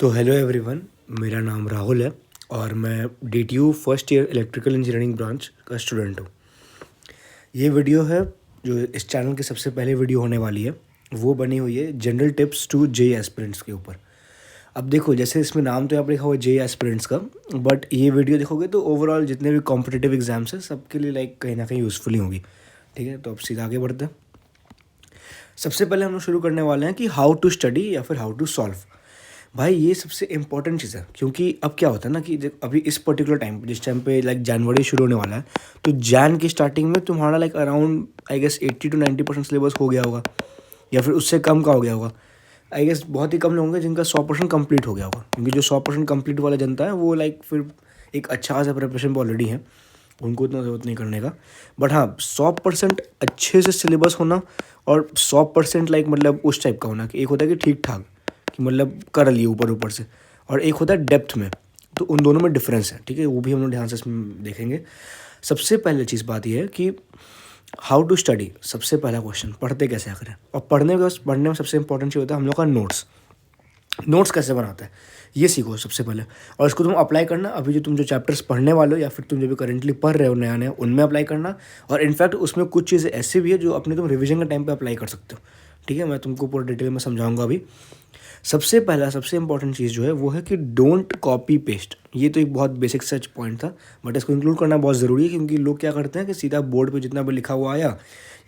तो hello everyone, मेरा नाम राहुल है और मैं DTU first year electrical engineering branch का स्टूडेंट हूँ। ये वीडियो है जो इस चैनल की सबसे पहले वीडियो होने वाली है, वो बनी हुई है general tips to JEE aspirants के ऊपर। अब देखो, जैसे इसमें नाम तो यहाँ पर लिखा हुआ है जे एस्पिरेंट्स का, बट ये वीडियो देखोगे तो ओवरऑल जितने भी कॉम्पिटिटिव एग्जाम्स हैं सबके लिए लाइक कहीं ना कहीं यूज़फुल ही होगी। ठीक है, तो अब सीधा आगे बढ़ते हैं। सबसे पहले हम लोग शुरू करने वाले हैं कि हाउ टू स्टडी या फिर हाउ टू सॉल्व। भाई ये सबसे इंपॉर्टेंट चीज़ है, क्योंकि अब क्या होता है ना कि अभी इस पर्टिकुलर टाइम पे, जिस टाइम पे लाइक जनवरी शुरू होने वाला है, तो जैन की स्टार्टिंग में तुम्हारा like around I guess 80 to 90% syllabus हो गया होगा, या फिर उससे कम का हो गया होगा। आई गेस बहुत ही कम लोग होंगे जिनका 100% कंप्लीट हो गया होगा, क्योंकि जो 100% कंप्लीट वाला जनता है वो लाइक फिर एक अच्छा खासा प्रिपरेशन ऑलरेडी है, उनको इतना ज़रूरत नहीं करने का। बट हाँ, 100% अच्छे से सिलेबस होना और 100% लाइक मतलब उस टाइप का होना कि एक होता है कि ठीक ठाक, कि मतलब कर लिए ऊपर ऊपर से, और एक होता है डेप्थ में। तो उन दोनों में डिफरेंस है, ठीक है, वो भी हम लोग ध्यान से इसमें देखेंगे। सबसे पहले चीज़ बात यह है कि हाउ टू स्टडी। सबसे पहला क्वेश्चन, पढ़ते कैसे करें। और पढ़ने में सबसे इंपॉर्टेंट चीज़ होता है हम लोग का नोट्स। नोट्स कैसे बनाते हैं ये सीखो सबसे पहले, और इसको तुम अप्लाई करना अभी जो तुम जो चैप्टर्स पढ़ने वाले हो या फिर तुम जो भी करेंटली पढ़ रहे हो नया नया, उनमें अप्लाई करना। और इनफैक्ट उसमें कुछ चीज़ें ऐसी भी है जो अपने तुम रिवीजन के टाइम पे अप्लाई कर सकते हो। ठीक है, मैं तुमको पूरा डिटेल में समझाऊंगा अभी। सबसे पहला सबसे इंपॉर्टेंट चीज़ जो है वो है कि डोंट कॉपी पेस्ट। ये तो एक बहुत बेसिक सच पॉइंट था, बट इसको इंक्लूड करना बहुत ज़रूरी है, क्योंकि लोग क्या करते हैं कि सीधा बोर्ड पे जितना भी लिखा हुआ आया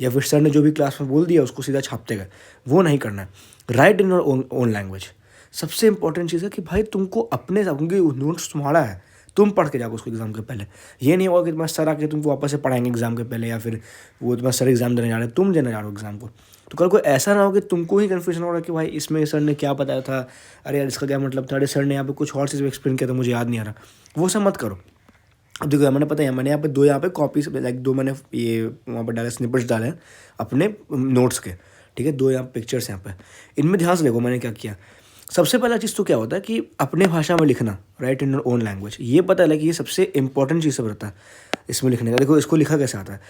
या फिर सर ने जो भी क्लास में बोल दिया उसको सीधा छापते गए। वो नहीं करना है। Right in your own language. सबसे इंपॉर्टेंट चीज़ है कि भाई तुमको अपने, क्योंकि नोट्स तुम्हारा है, तुम पढ़ के जाओ उसको एग्जाम के पहले। ये नहीं होगा कि तुम्हारे सर आके तुमको वापस से पढ़ाएंगे एग्जाम के पहले, या फिर वो तुम्हारे सर एग्जाम देने जा रहे हैं, तुम देने जा रहे हो एग्जाम को। तो कल को ऐसा ना हो कि तुमको ही कन्फ्यूजन हो रहा है कि भाई इसमें सर ने क्या बताया था, अरे यार इसका क्या मतलब था, अरे सर ने यहाँ पे कुछ और चीज़ एक्सप्लेन किया था मुझे याद नहीं आ रहा। वो सब मत करो। अब देखो, मैंने पता है मैंने यहाँ पे दो कॉपीज लाइक दो मैंने ये वहाँ पर डाले, स्निपेट्स डाले हैं अपने नोट्स के। ठीक है, दो यहाँ पिक्चर्स यहाँ पे, इनमें ध्यान से देखो मैंने क्या किया। सबसे पहला चीज़ तो क्या होता है कि अपने भाषा में लिखना, right in your own language. ये पता लगे कि ये सबसे इंपॉर्टेंट चीज़ सब रहता है इसमें लिखने का। देखो इसको लिखा कैसे आता है,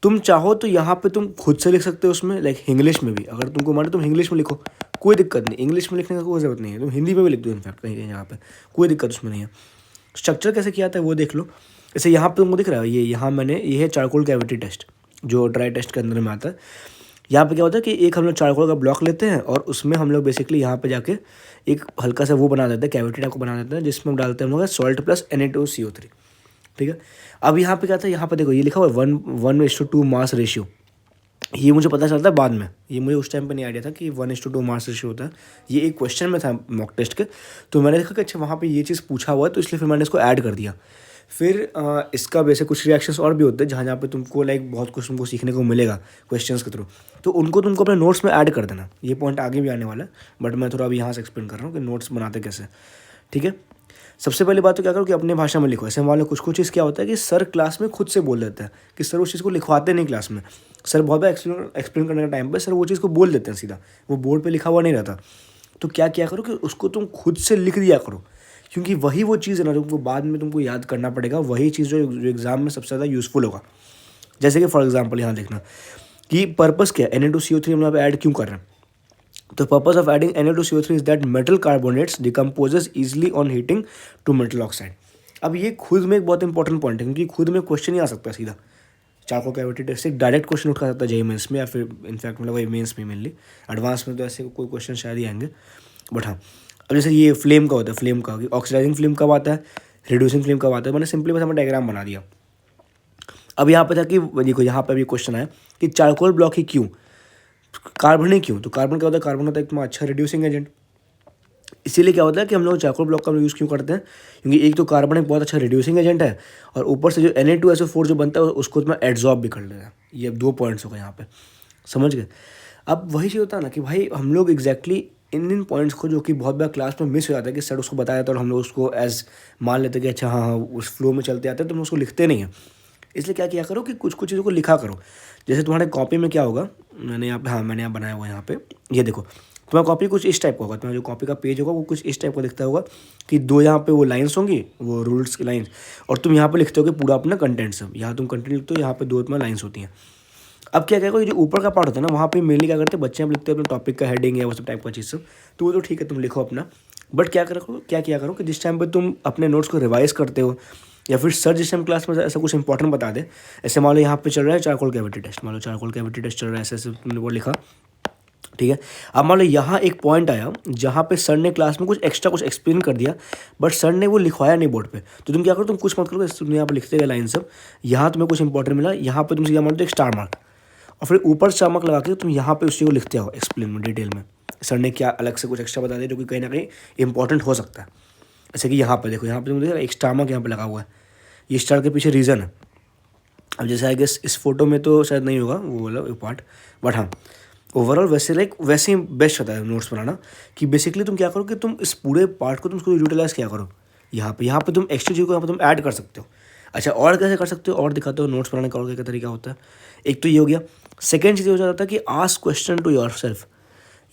तुम चाहो तो यहाँ पे तुम खुद से लिख सकते हो उसमें, लाइक इंग्लिश में भी। अगर तुमको माने तुम इंग्लिश में लिखो, कोई दिक्कत नहीं, इंग्लिश में लिखने का कोई ज़रूरत नहीं है। तुम हिंदी में भी लिख दो इनफैक्ट कहीं कहीं, यहाँ पे कोई दिक्कत उसमें नहीं है। स्ट्रक्चर कैसे किया था वो देख लो। जैसे यहाँ पे तुमको दिख रहा है, ये यहाँ मैंने, ये है चारकोल कैविटी टेस्ट जो ड्राई टेस्ट के अंदर में आता है। यहाँ पे क्या होता है कि एक हम लोग चारकोल का ब्लॉक लेते हैं और उसमें हम लोग बेसिकली यहाँ पे जाके एक हल्का सा वो बना देते हैं, कैविटी टाइप को बना देते हैं, जिसमें हम डालते हैं हम लोग सॉल्ट प्लस Na2CO3। ठीक है, अब यहाँ पे क्या था, यहाँ पे देखो ये लिखा हुआ है 1:2 मास रेशियो। ये मुझे पता चलता है बाद में, ये मुझे उस टाइम पे नहीं आइडिया था कि 1:2 मास रेशियो होता है। ये एक क्वेश्चन में था मॉक टेस्ट के, तो मैंने देखा कि अच्छा वहाँ पे ये चीज़ पूछा हुआ है, तो इसलिए फिर मैंने इसको ऐड कर दिया। फिर इसका वैसे कुछ रिएक्शंस और भी होते हैं जहाँ पे तुमको लाइक बहुत कुछ तुमको सीखने को मिलेगा क्वेश्चंस के थ्रू, तो उनको तुमको अपने नोट्स में ऐड कर देना। ये पॉइंट आगे भी आने वाला है, बट मैं थोड़ा अभी यहाँ से एक्सप्लेन कर रहा हूँ कि नोट्स बनाते कैसे। ठीक है, सबसे पहली बात तो क्या करो कि अपने भाषा में लिखो। ऐसे मान लो कुछ चीज़ क्या होता है कि सर क्लास में खुद से बोल देते हैं कि सर उस चीज़ को लिखवाते नहीं क्लास में। सर बहुत बार एक्सप्लेन करने के टाइम पे सर वो चीज़ को बोल देते हैं सीधा, वो बोर्ड पे लिखा हुआ नहीं रहता। तो क्या किया करो कि उसको तुम खुद से लिख दिया करो, क्योंकि वही वो चीज़ है ना तुमको बाद में तुमको याद करना पड़ेगा। वही चीज़ जो एग्ज़ाम में सबसे ज़्यादा यूज़फुल होगा। जैसे कि फॉर एग्जाम्पल यहाँ देखना कि पर्पस क्या है, Na2CO3 हम यहाँ पे ऐड क्यों कर रहे हैं। तो purpose of adding Na2CO3 is that metal carbonates decomposes easily on heating to metal oxide. अब ये खुद में एक बहुत इंपॉर्टेंट पॉइंट है, क्योंकि खुद में क्वेश्चन ही आ सकता है सीधा। चारकोल कैविटी टेस्ट से डायरेक्ट क्वेश्चन उठा सकता है जेईई मेंस में, या फिर इनफैक्ट मतलब वही मेंस में मेनली। एडवांस में तो ऐसे कोई क्वेश्चन शायद ही आएंगे, बट हाँ। अब जैसे ये फ्लेम का होता है, फ्लेम का ऑक्सीडाइजिंग फ्लेम कब आता है, रिड्यूसिंग फ्लेम कब आता है। मैंने सिंपली बस हमें डायग्राम बना दिया। अब यहाँ पे था कि देखो यहाँ पे भी क्वेश्चन आया कि चारकोल ब्लॉक ही क्यों, कार्बन ही क्यों। तो कार्बन क्या होता है, कार्बन होता है एक अच्छा रिड्यूसिंग एजेंट। इसीलिए क्या होता है कि हम लोग चारकोल ब्लॉक का यूज़ क्यों करते हैं, क्योंकि एक तो कार्बन एक बहुत अच्छा रिड्यूसिंग एजेंट है, और ऊपर से जो Na2SO4 जो बनता है उसको तुम्हें एड्जॉर्ब भी कर लेगा है। ये 2 पॉइंट्स हो गए यहाँ पे, समझ गए। अब वही चीज़ होता है ना कि भाई हम लोग एग्जैक्टली इन पॉइंट्स को, जो कि बहुत बार क्लास में मिस हो जाता है कि सर उसको बताया था और हम लोग उसको एज मान लेते हैं कि अच्छा हाँ हाँ उस फ्लो में चलते आते हैं, तो हम उसको लिखते नहीं हैं। इसलिए क्या किया करो कि कुछ कुछ चीज़ों को लिखा करो। जैसे तुम्हारे कॉपी में क्या होगा, मैंने यहाँ पे, हाँ मैंने यहाँ बनाया हुआ है यहाँ पे, ये देखो तुम्हारा कॉपी कुछ इस टाइप का होगा। तुम्हारा जो कॉपी का पेज होगा वो कुछ इस टाइप का दिखता होगा कि 2 यहाँ पे वो लाइन्स होंगी, वो रूल्स की लाइन्स, और तुम यहाँ पे लिखते हो कि पूरा अपना कंटेंट सब। यहाँ तुम कंटेंट लिखते हो, यहाँ पे 2 तुम्हारी लाइन्स होती हैं। अब क्या करेगा, ये जो ऊपर का पार्ट होता है ना, वहाँ पे मेनली क्या करते हैं बच्चे, हम लिखते हैं अपने टॉपिक का हेडिंग या वो सब टाइप का चीज़ सब। तो वो तो ठीक है तुम लिखो अपना, बट क्या किया करो कि जिस टाइम पे तुम अपने नोट्स को रिवाइज करते हो या फिर सर जिस टाइम क्लास में ऐसा कुछ इंपॉर्टेंट बता दे, ऐसे मान लो यहाँ पे चल रहा है चारकोल कैविटी टेस्ट, मान लो चारकोल कैविटी टेस्ट चल रहा है, ऐसे ऐसे तुमने वो लिखा, ठीक है। अब मान लो यहाँ एक पॉइंट आया जहाँ पे सर ने क्लास में कुछ एक्स्ट्रा कुछ एक्सप्लेन कर दिया, बट सर ने वो लिखवाया नहीं बोर्ड पे, तो तुम क्या करो, तुम कुछ मत करो, तुम यहाँ पे लिखते गए लाइन सब, यहाँ तुम्हें कुछ इंपॉर्टेंट मिला, यहाँ पे तुम सीधा मान लो एक स्टार मार्क, और फिर ऊपर स्टार मार्क लगा के तुम यहाँ पे उसी को लिखते हो एक्सप्लेन में डिटेल में, सर ने क्या अलग से कुछ एक्स्ट्रा बता दिया जो कि कहीं ना कहीं इंपॉर्टेंट हो सकता है। जैसे कि यहाँ पे देखो, यहाँ पे तुम देखो एक स्टार मार्क यहाँ पे लगा हुआ है, ये स्टार के पीछे रीज़न है। अब जैसे आई गेस इस फोटो में तो शायद नहीं होगा वो वाला पार्ट, बट हाँ ओवरऑल वैसे ही बेस्ट रहता है नोट्स बनाना, कि बेसिकली तुम क्या करो कि तुम इस पूरे पार्ट को तुम उसको यूटिलाइज क्या करो, यहाँ पे तुम एक्स्ट्रा चीज़ को यहाँ पे तुम ऐड कर सकते हो। अच्छा, और कैसे कर सकते हो, और दिखाते हो नोट्स बनाने का और क्या तरीका होता है। एक तो ये हो गया, सेकेंड चीज़ हो जाता है कि ask question to yourself.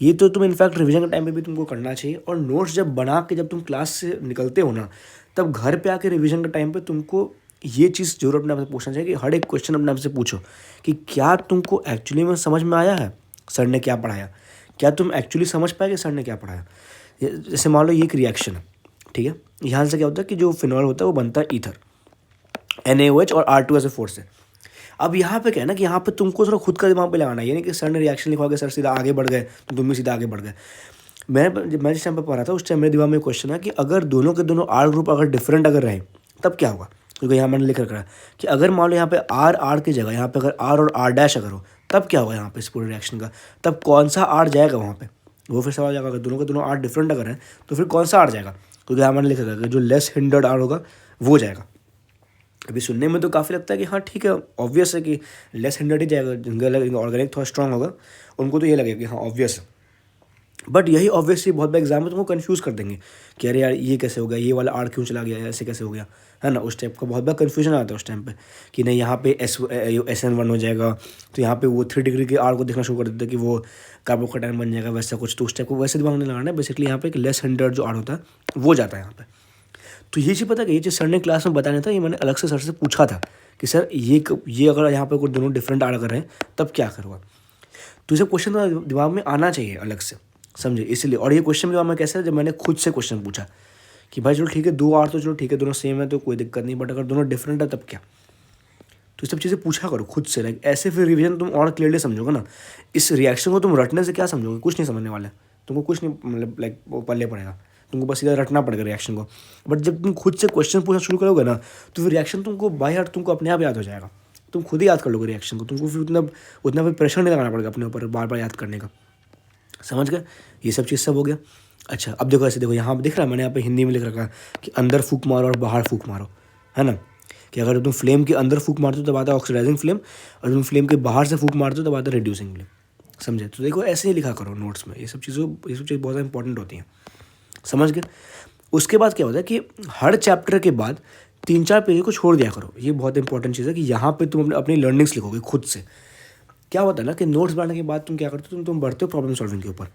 ये तो तुम इनफैक्ट रिवीजन के टाइम पे भी तुमको करना चाहिए, और नोट्स जब बना के जब तुम क्लास से निकलते हो ना, तब घर पे आके रिवीजन के टाइम पे तुमको ये चीज़ जरूर अपने आप से पूछना चाहिए कि हर एक क्वेश्चन अपने आप से पूछो कि क्या तुमको एक्चुअली में समझ में आया है सर ने क्या पढ़ाया, क्या तुम एक्चुअली समझ पाए कि सर ने क्या पढ़ाया। जैसे मान लो ये एक रिएक्शन है, ठीक है, यहाँ से क्या होता है कि जो फिनॉल होता है वो बनता है ईथर, NaOH और R2SO4 से। अब यहाँ पे क्या है ना कि यहाँ पे तुमको थोड़ा खुद का दिमाग पे लगाना है, ये नहीं कि सर ने रिएक्शन लिखवा के सर सीधा आगे बढ़ गए तो तुम भी सीधा आगे बढ़ गए। मैं जिस टाइम पे पढ़ा था उस टाइम मेरे दिमाग में क्वेश्चन है कि अगर दोनों के दोनों R ग्रुप अगर डिफरेंट अगर रहे तब क्या होगा, क्योंकि यहाँ मैंने लिख रखा है कि अगर मान लो यहाँ पे R की जगह यहाँ पे अगर R और R' अगर हो तब क्या होगा यहाँ पे इस पूरे रिएक्शन का, तब कौन सा R जाएगा वहाँ पे, वो फिर सवाल जाएगा। अगर दोनों के दोनों R डिफरेंट अगर हैं तो फिर कौन सा R जाएगा, क्योंकि यहाँ मैंने लिख रखा है जो लेस हिंडर्ड R होगा वो जाएगा। अभी सुनने में तो काफ़ी लगता है कि हाँ ठीक है, ऑब्वियस है कि लेस हिंडर्ड ही जाएगा, जिनका ऑर्गेनिक थोड़ा स्ट्रॉन्ग होगा उनको तो ये लगेगा कि हाँ ऑब्वियस है। बट यही ऑब्वियसली बहुत बड़ा एग्जाम में तुमको कंफ्यूज कर देंगे कि अरे यार ये कैसे हो गया, ये वाला R क्यों चला गया, ऐसे कैसे हो गया, है ना। उस टाइप का बहुत बड़ा कन्फ्यूजन आता है उस टाइम पे कि नहीं यहाँ पे SN1 हो जाएगा, तो यहाँ पे वो 3 डिग्री के R को देखना शुरू कर देते हैं कि वो कार्बोकैटायन बन जाएगा, वैसा कुछ। तो उस टाइप को वैसे दिमाग नहीं लगाना है, बेसिकली यहाँ पे एक लेस हिंडर्ड जो R होता है वो जाता है यहाँ पे। तो ये चीज़ पता है कि ये चीज़ सर ने क्लास में बताया था, ये मैंने अलग से सर से पूछा था कि सर ये अगर यहाँ पे कोई दोनों डिफरेंट R अगर हैं तब क्या करूँगा। तो ये क्वेश्चन तो दिमाग में आना चाहिए अलग से, समझे, इसलिए। और ये क्वेश्चन दिमाग में कैसे है, जब मैंने खुद से क्वेश्चन पूछा कि भाई चलो ठीक है 2 R तो चलो ठीक है दोनों सेम है तो कोई दिक्कत नहीं, बट अगर दोनों डिफरेंट है तब क्या। तो ये सब चीज़ें पूछा करो खुद से, लाइक ऐसे फिर रिवीजन तुम और क्लियरली समझोगे ना। इस रिएक्शन को तुम रटने से क्या समझोगे, कुछ नहीं समझने वाला है तुमको, कुछ नहीं मतलब लाइक वो पल्ले पड़ेगा, तुमको बस सीधा रटना पड़ेगा रिएक्शन को। बट जब तुम खुद से क्वेश्चन पूछना शुरू करोगे ना तो फिर रिएक्शन तुमको बाय हार्ट तुमको अपने आप याद हो जाएगा, तुम खुद ही याद कर लोगे रिएक्शन को, तुमको फिर उतना भी प्रेशर नहीं लगाना पड़ेगा अपने ऊपर बार बार याद करने का। समझ गए, ये सब चीज़ सब हो गया। अच्छा अब देखो, ऐसे देखो यहाँ पे दिख रहा है, मैंने यहाँ पे हिंदी में लिख रखा है कि अंदर फूंक मारो और बाहर फूंक मारो, है ना। कि अगर तुम फ्लेम के अंदर फूंक मारते हो तब आता है ऑक्सीडाइजिंग फ्लेम, और तुम फ्लेम के बाहर से फूंक मारते हो तब आता है रिड्यूसिंग फ्लेम। समझे, तो देखो ऐसे ही लिखा करो नोट्स में, ये सब चीज़ें बहुत ज़्यादा इंपॉर्टेंट होती हैं। समझ गए। उसके बाद क्या होता है कि हर चैप्टर के बाद 3-4 पेज को छोड़ दिया करो। ये बहुत इंपॉर्टेंट चीज़ है कि यहाँ पे तुम अपनी लर्निंग्स लिखोगे खुद से। क्या होता है ना कि नोट्स बनाने के बाद तुम क्या करते हो, तुम बढ़ते हो प्रॉब्लम सॉल्विंग के ऊपर।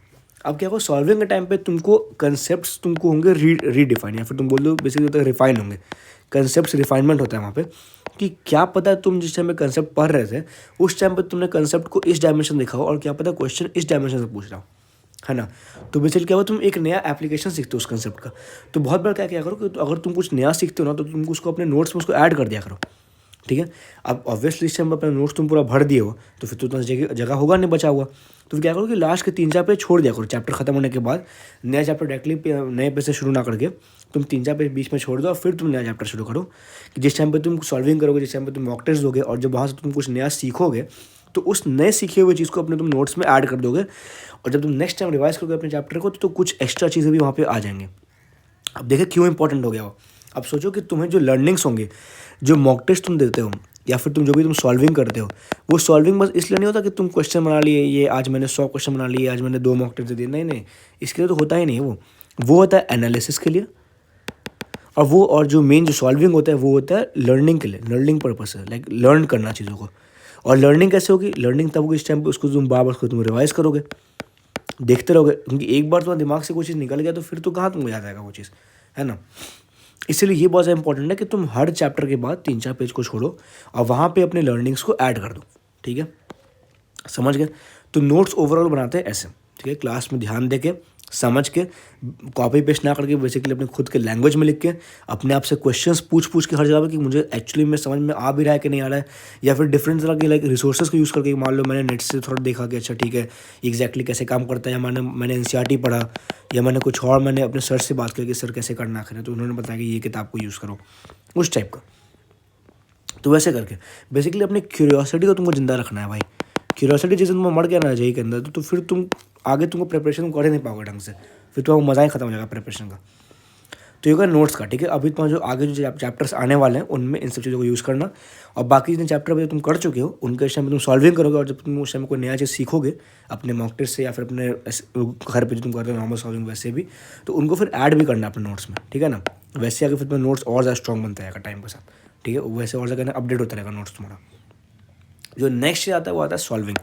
अब क्या हो, सॉल्विंग के टाइम पे तुमको कंसेप्ट्स तुमको होंगे रीडिफाइन, या फिर तुम बोल दो बेसिकली रिफाइन होंगे। कंसेप्ट्स रिफाइनमेंट होता है वहाँ पे कि क्या पता तुम जिस टाइम पे कंसेप्ट पढ़ रहे थे उस टाइम पे तुमने कंसेप्ट को इस डायमेंशन देखा हो, और क्या पता क्वेश्चन इस डायमेंशन से पूछ रहा हो, है ना। तो बेसिकली क्या हुआ, तुम एक नया एप्लीकेशन सीखते हो उस कंसेप्ट का। तो बहुत बार क्या करो कि अगर तुम कुछ नया सीखते हो ना तो तुम उसको अपने नोट्स में उसको ऐड कर दिया करो, ठीक है। अब ऑब्वियसली इस टाइम अपना नोट्स तुम पूरा भर दिए हो तो फिर तो उतना जगह होगा नहीं बचा हुआ, तो फिर क्या करो कि लास्ट के 3-4 पेज छोड़ दिया करो। चैप्टर खत्म होने के बाद नया चैप्टर डायरेक्टली नए पेज से शुरू ना करके तुम 3-4 पेज बीच में छोड़ दो और फिर तुम नया चैप्टर शुरू करो। कि जिस टाइम पे तुम सॉल्विंग करोगे, जिस टाइम पे तुम मॉक टेस्ट दोगे और जब वहाँ से तुम कुछ नया सीखोगे तो उस नए सीखे हुए चीज़ को अपने तुम नोट्स में ऐड कर दोगे, और जब तुम नेक्स्ट टाइम रिवाइज करोगे अपने चैप्टर को तो कुछ एक्स्ट्रा चीज़ें भी वहाँ पे आ जाएंगे। अब देखिए क्यों इंपॉर्टेंट हो गया वो। अब सोचो कि तुम्हें जो लर्निंग्स होंगे, जो मॉक टेस्ट तुम देते हो या फिर तुम जो भी तुम सॉल्विंग करते हो, वो सॉल्विंग बस इसलिए नहीं होता कि तुम क्वेश्चन बना लिए, ये आज मैंने 100 क्वेश्चन बना लिए, आज मैंने 2 मॉक टेस्ट दे दिए, नहीं, इसके लिए तो होता ही नहीं। वो होता है एनालिसिस के लिए, और जो मेन जो सॉल्विंग होता है वो होता है लर्निंग के लिए, लर्निंग पर्पस है, लाइक लर्न करना चीज़ों को। और लर्निंग कैसे होगी, लर्निंग तब होगी इस टाइम पे उसको तुम बार बार उसको तुम रिवाइज करोगे, देखते रहोगे, क्योंकि एक बार तुम्हारे दिमाग से कोई चीज़ निकल गया तो फिर तो कहाँ तुमको याद आएगा वो चीज़, है ना। इसलिए ये बहुत ज़्यादा इंपॉर्टेंट है कि तुम हर चैप्टर के बाद 3-4 पेज को छोड़ो और वहाँ पे अपने लर्निंग्स को ऐड कर दो, ठीक है। समझ गए। तो नोट्स ओवरऑल बनाते हैं ऐसे, ठीक है, क्लास में ध्यान देके समझ के, कॉपी पेस्ट ना करके बेसिकली अपने खुद के लैंग्वेज में लिख के अपने आप से क्वेश्चंस पूछ के हर जगह पे कि मुझे एक्चुअली में समझ में आ भी रहा है कि नहीं आ रहा है, या फिर डिफरेंट तरह के लाइक रिसोर्सेज को यूज़ करके, मान लो मैंने नेट से थोड़ा देखा कि अच्छा ठीक है एग्जैक्टली कैसे काम करता है, या मैंने एनसीईआरटी पढ़ा, या मैंने कुछ और मैंने अपने सर से बात की कि सर कैसे करना है, तो उन्होंने बताया कि ये किताब को यूज़ करो, उस टाइप का। तो वैसे करके बेसिकली अपनी क्यूरियोसिटी को तुमको जिंदा रखना है भाई। क्यूरियोसिटी जैसे तुम्हें मर गया ना जेई के अंदर, तो फिर तुम आगे तुमको प्रिपरेशन कर ही नहीं पाओगे ढंग से, फिर तुम्हारा मज़ा ही खत्म हो जाएगा प्रिपरेशन का। तो ये होगा नोट्स का, ठीक है। अभी तुम्हारे जो आगे जो चैप्टर्स आने वाले हैं उनमें इन सब चीज़ों को यूज़ करना, और बाकी जितने चैप्टर अभी तुम कर चुके हो उनके इस टाइम तुम सॉल्विंग करोगे, और जब तुम उस टाइम कोई नया चीज़ सीखोगे अपने मॉक टेस्ट से या फिर अपने घर पे जो तुम करते हो नॉर्मल सॉल्विंग वैसे भी, तो उनको फिर ऐड भी करना अपने नोट्स में, ठीक है ना। वैसे आगे फिर नोट्स और ज़्यादा स्ट्रॉन्ग बनता रहेगा टाइम के साथ, ठीक है। वैसे और ज़्यादा अपडेट होता रहेगा नोट्स तुम्हारा। जो नेक्स्ट आता है वो आता है सॉल्विंग।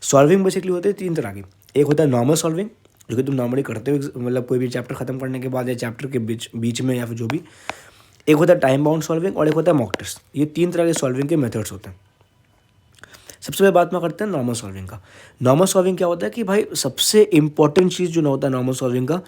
सॉल्विंग बेसिकली होते हैं 3 तरह की। एक होता है नॉर्मल सॉल्विंग, जो कि तुम नॉर्मली करते हो मतलब कोई भी चैप्टर खत्म करने के बाद या चैप्टर के बीच में या फिर जो भी। एक होता है टाइम बाउंड सॉल्विंग और एक होता है मॉक टेस्ट। ये 3 तरह के सॉल्विंग के मेथड्स होते हैं। सबसे पहले बात में करते हैं नॉर्मल सॉल्विंग का। नॉर्मल सॉल्विंग क्या होता है कि भाई सबसे इंपॉर्टेंट चीज़ जो ना होता है नॉर्मल सॉल्विंग का,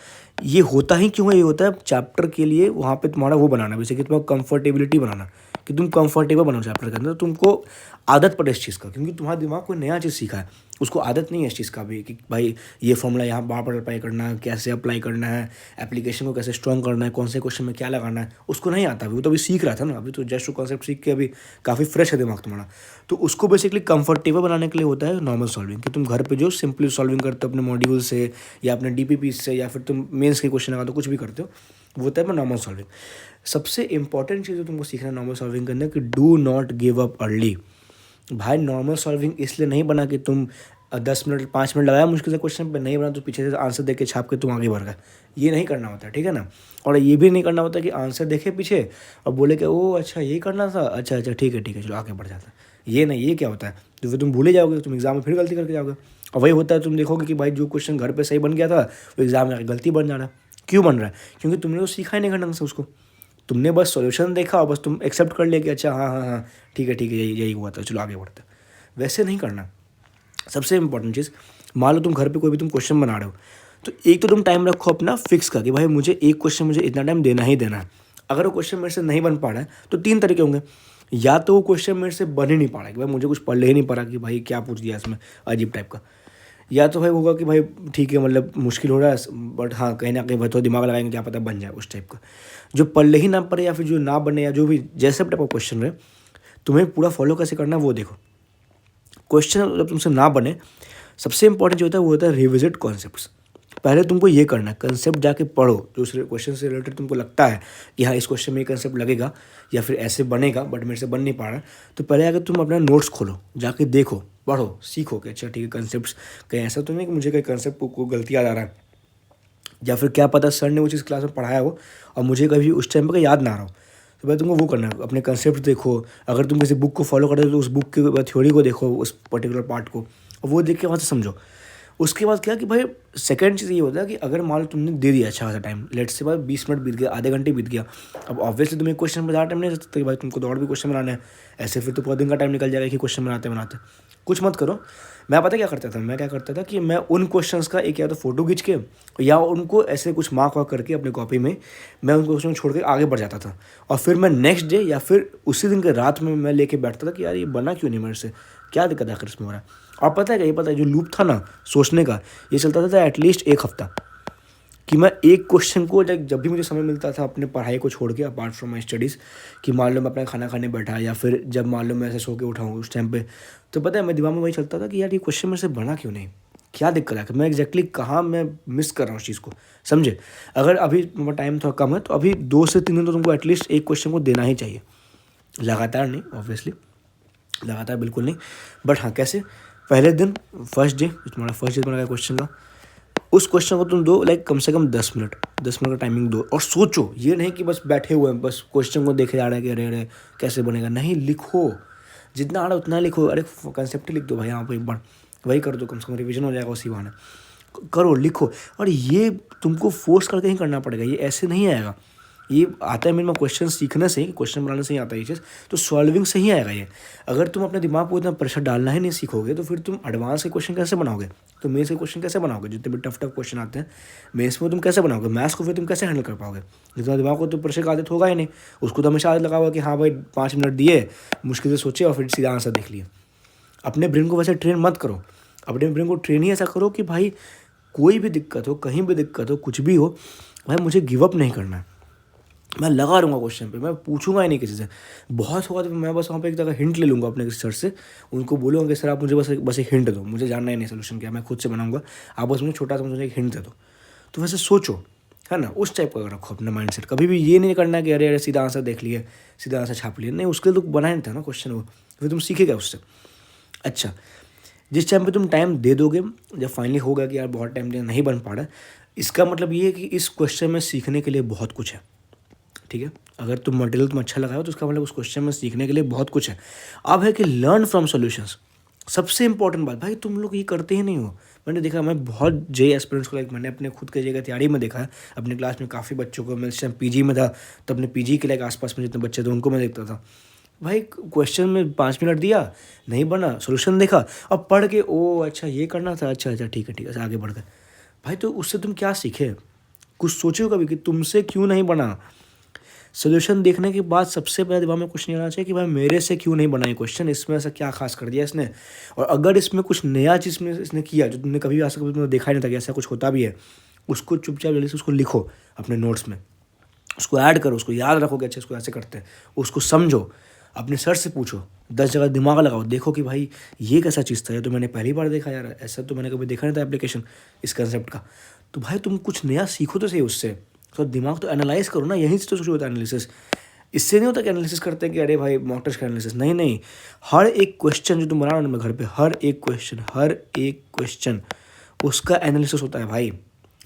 ये होता ही क्यों है, ये होता है चैप्टर के लिए वहाँ पे तुम्हारा वो बनाना, जैसे कि तुम्हारा कंफर्टेबिलिटी बनाना, कि तुम कंफर्टेबल बनो चैप्टर के अंदर, तो तुमको आदत पड़े इस चीज़ का, क्योंकि तुम्हारा दिमाग कोई नया चीज़ सीखा है, उसको आदत नहीं है इस चीज़ का भी कि भाई ये फॉर्मूला यहाँ बार बार अप्लाई करना है, कैसे अप्लाई करना है, एप्लीकेशन को कैसे स्ट्रॉन्ग करना है, कौन से क्वेश्चन में क्या लगाना है, उसको नहीं आता। वो तो अभी सीख रहा था ना, अभी तो जस्ट कॉन्सेप्ट सीख के अभी काफ़ी फ्रेश है दिमाग तुम्हारा। तो उसको बेसिकली कंफर्टेबल बनाने के लिए होता है नॉर्मल सॉल्विंग, कि तुम घर पे जो सिंपली सॉल्विंग करते हो अपने मॉड्यूल से या अपने डीपीपी से, या फिर तुम मेंस के क्वेश्चन लगाते हो, कुछ भी करते हो, वो होता है नॉर्मल सॉल्विंग। सबसे इंपॉर्टेंट चीज़ तुमको सीखना है नॉर्मल सॉल्विंग के अंदर कि do not give up early. भाई नॉर्मल सॉल्विंग इसलिए नहीं बना कि तुम 10 मिनट 5 मिनट लगाया मुश्किल से क्वेश्चन पे, नहीं बना तो पीछे से आंसर देके छाप के तुम आगे बढ़ गए, ये नहीं करना होता, ठीक है ना। और ये भी नहीं करना होता कि आंसर देखे पीछे और बोले कि ओ अच्छा ये करना था, अच्छा अच्छा ठीक है चलो आगे बढ़ जाता है, ये नहीं। ये क्या होता है, तो फिर तुम भूले जाओगे, तुम एग्जाम में फिर गलती करके जाओगे। और वही होता है, तुम देखोगे कि भाई जो क्वेश्चन घर पे सही बन गया था वो एग्जाम में गलती बन जा रहा है। क्यों बन रहा है, क्योंकि तुमने वो सीखा ही नहीं ढंग से उसको, तुमने बस सॉल्यूशन देखा और बस तुम एक्सेप्ट कर लिया कि अच्छा हाँ हाँ हाँ ठीक है यही हुआ था, चलो आगे बढ़ते। वैसे नहीं करना। सबसे इंपॉर्टेंट चीज़, मान लो तुम घर पे कोई भी तुम क्वेश्चन बना रहे हो, तो एक तो तुम टाइम रखो अपना फिक्स का कि भाई मुझे एक क्वेश्चन मुझे इतना टाइम देना ही देना है। अगर वो क्वेश्चन मेरे से नहीं बन पा रहा है तो 3 तरीके होंगे, या तो वो क्वेश्चन मेरे से बन ही नहीं पा रहा है कि भाई मुझे कुछ पढ़ ले ही नहीं पा रहा कि भाई क्या पूछ दिया इसमें अजीब टाइप का, या तो भाई होगा कि भाई ठीक है मतलब मुश्किल हो रहा है बट हाँ कहीं ना कहीं भाई थोड़ा दिमाग लगाएंगे क्या पता बन जाए उस टाइप का। जो पढ़ ले ही ना पड़े या फिर जो ना बने या जो भी जैसे टाइप का क्वेश्चन रहे, तुम्हें पूरा फॉलो कैसे करना है वो देखो। क्वेश्चन जब तुमसे ना बने, सबसे इंपॉर्टेंट जो होता है वो होता है रिविजिट कॉन्सेप्ट्स। पहले तुमको ये करना है, कंसेप्ट जाके पढ़ो जो उस क्वेश्चन से रिलेटेड तुमको लगता है कि हाँ इस क्वेश्चन में ये कंसेप्ट लगेगा या फिर ऐसे बनेगा बट मेरे से बन नहीं पा रहा, तो पहले आकर तुम अपना नोट्स खोलो, जाके देखो, पढ़ो, सीखो कि अच्छा ठीक है कंसेप्ट कहीं ऐसा तो नहीं कि मुझे कहीं कंसेप्ट को गलती आ रहा है, या फिर क्या पता सर ने वो चीज़ क्लास में पढ़ाया हो और मुझे कभी उस टाइम पर याद ना आ रहा हो। तो भाई तुमको वो करना है, अपने कंसेप्ट देखो। अगर तुम किसी बुक को फॉलो करते हो तो उस बुक के थ्योरी को देखो, उस पर्टिकुलर पार्ट को, और वो देख के वहाँ से समझो। उसके बाद क्या कि भाई सेकंड चीज़ ये होता है कि अगर मान लो तुमने दे दिया अच्छा खासा टाइम, लेट से बाद 20 मिनट बीत गया, आधे घंटे बीत गया, अब ऑब्वियसली तुम्हें क्वेश्चन में ज़्यादा टाइम नहीं दे सकते भाई, तुमको तो और भी क्वेश्चन बनाना है, ऐसे फिर तो पूरा दिन का टाइम निकल जाएगा कि क्वेश्चन बनाते बनाते। कुछ मत करो। मैं पता क्या करता था कि मैं उन क्वेश्चंस का एक या तो फोटो खींच के या उनको ऐसे कुछ मार्क वार्क करके अपने कॉपी में मैं उन क्वेश्चन छोड़ के आगे बढ़ जाता था, और फिर मैं नेक्स्ट डे या फिर उसी दिन के रात में मैं लेके बैठता था कि यार ये बना क्यों नहीं मेरे से, क्या दिक्कत आखिर इसमें हो रहा है। और पता है जो लूप था ना सोचने का, ये चलता था एटलीस्ट 1 हफ्ता, कि मैं एक क्वेश्चन को जब भी मुझे समय मिलता था अपने पढ़ाई को छोड़ के अपार्ट फ्रॉम माई स्टडीज़, कि मान लो मैं अपना खाना खाने बैठा या फिर जब मान लो मैं ऐसे सो के उठाऊँ उस टाइम पे, तो पता है मेरे दिमाग में वही चलता था कि यार ये क्वेश्चन मेरे से बना क्यों नहीं, क्या दिक्कत है, मैं एग्जैक्टली कहाँ मैं मिस कर रहा हूँ उस चीज़ को, समझे। अगर अभी टाइम थोड़ा कम है तो अभी 2 से 3 दिन तो तुमको एटलीस्ट एक क्वेश्चन को देना ही चाहिए, लगातार नहीं ऑब्वियसली, लगातार बिल्कुल नहीं, बट हाँ कैसे, पहले दिन फर्स्ट डे तुम्हारा फर्स्ट डे तुम्हारा क्वेश्चन का, उस क्वेश्चन को तुम दो लाइक कम से कम 10 मिनट का टाइमिंग दो, और सोचो, ये नहीं कि बस बैठे हुए हैं बस क्वेश्चन को देखे जा रहे हैं कि अरे अरे कैसे बनेगा, नहीं, लिखो, जितना आ रहा है उतना लिखो। अरे कंसेप्ट लिख दो भाई यहाँ पर एक बार, वही कर दो, कम से कम रिविजन हो जाएगा उसी बहाने, करो लिखो। और ये तुमको फोर्स करके ही करना पड़ेगा, ये ऐसे नहीं आएगा, ये आता है मेरे में क्वेश्चन सीखने से ही, क्वेश्चन बनाने से ही आता है ये चीज़, तो सॉल्विंग से ही आएगा ये। अगर तुम अपने दिमाग को इतना प्रेशर डालना ही नहीं सीखोगे तो फिर तुम एडवांस के क्वेश्चन कैसे बनाओगे, तो मेंस के क्वेश्चन कैसे बनाओगे, जितने भी टफ क्वेश्चन आते हैं मेंस में तुम कैसे बनाओगे, मैथ्स को फिर तुम कैसे हैंडल कर पाओगे, जितना दिमाग को तो प्रेशर का आदत होगा ही नहीं। उसको तो हमेशा आदत लगा हुआ कि हाँ भाई 5 मिनट दिए, मुश्किल से सोचे और फिर सीधा आंसर देख लिया। अपने ब्रेन को वैसे ट्रेन मत करो, अपने ब्रेन को ट्रेन ही ऐसा करो कि भाई कोई भी दिक्कत हो, कहीं भी दिक्कत हो, कुछ भी हो, भाई मुझे गिव अप नहीं करना है, मैं लगा रहूँगा क्वेश्चन पे, मैं पूछूंगा ही नहीं किसी से। बहुत होगा तो मैं बस वहाँ पे एक जगह हिंट ले लूँगा अपने किसी सर से, उनको बोलूँगा कि सर आप मुझे बस एक हिंट दो, मुझे जानना ही नहीं सोल्यूशन क्या, मैं खुद से बनाऊँगा, आप बस मुझे छोटा सा मुझे एक हिंट दे दो। तो वैसे सोचो, है ना, उस टाइप का रखो अपना माइंड सेट। कभी भी ये नहीं करना कि अरे अरे सीधा आंसर देख लिए, सीधा आंसर छाप लिए, नहीं, उसके लिए तो बनाया नहीं था ना क्वेश्चन, वो फिर तुम सीखेगा उससे। अच्छा, जिस टाइम पे तुम टाइम दे दोगे, जब फाइनली होगा कि यार बहुत टाइम दिया नहीं बन पा रहा, इसका मतलब ये है कि इस क्वेश्चन में सीखने के लिए बहुत कुछ है। ठीक है, अगर तुम मटेरियल तुम्हें अच्छा लगा हो तो उसका मतलब उस क्वेश्चन में सीखने के लिए बहुत कुछ है। अब है कि लर्न फ्रॉम सॉल्यूशंस। सबसे इंपॉर्टेंट बात, भाई तुम लोग ये करते ही नहीं हो। मैंने देखा, मैं बहुत जे एस्पिरेंट्स को, लाइक मैंने अपने खुद के जे की तैयारी में देखा है, अपने क्लास में काफ़ी बच्चों को, मैं इस टाइम पीजी में था तो अपने पीजी के लाइक आसपास में जितने बच्चे थे उनको मैं देखता था, भाई क्वेश्चन में 5 मिनट दिया, नहीं बना, सोल्यूशन देखा, अब पढ़ के ओ अच्छा ये करना था, अच्छा अच्छा ठीक है ठीक है, आगे बढ़ गए। भाई तो उससे तुम क्या सीखे, कुछ सोचो कभी कि तुमसे क्यों नहीं बना। सोल्यूशन देखने के बाद सबसे पहले दिमाग में कुछ नहीं आना चाहिए कि भाई मेरे से क्यों नहीं बना ये क्वेश्चन, इसमें ऐसा क्या खास कर दिया इसने। और अगर इसमें कुछ नया चीज़ में इसने किया जो तुमने कभी ऐसा, कभी तुमने देखा ही नहीं था कि ऐसा कुछ होता भी है, उसको चुपचाप जल्दी से उसको लिखो अपने नोट्स में, उसको ऐड करो, उसको याद रखो कि अच्छा इसको ऐसे करते हैं, उसको समझो, अपने सर से पूछो, 10 जगह दिमाग लगाओ, देखो कि भाई ये कैसा चीज़ था, ये तो मैंने पहली बार देखा यार, ऐसा तो मैंने कभी देखा नहीं था एप्लीकेशन इस कंसेप्ट का। तो भाई तुम कुछ नया सीखो तो सही उससे, तो दिमाग तो एनालाइज करो ना, यहीं से तो शुरू होता है एनालिसिस। इससे नहीं होता कि एनालिसिस करते हैं कि अरे भाई मॉक टेस्ट का एनालिसिस, नहीं नहीं, हर एक क्वेश्चन जो तुम बना रहे हो घर पे, हर एक क्वेश्चन उसका एनालिसिस होता है भाई।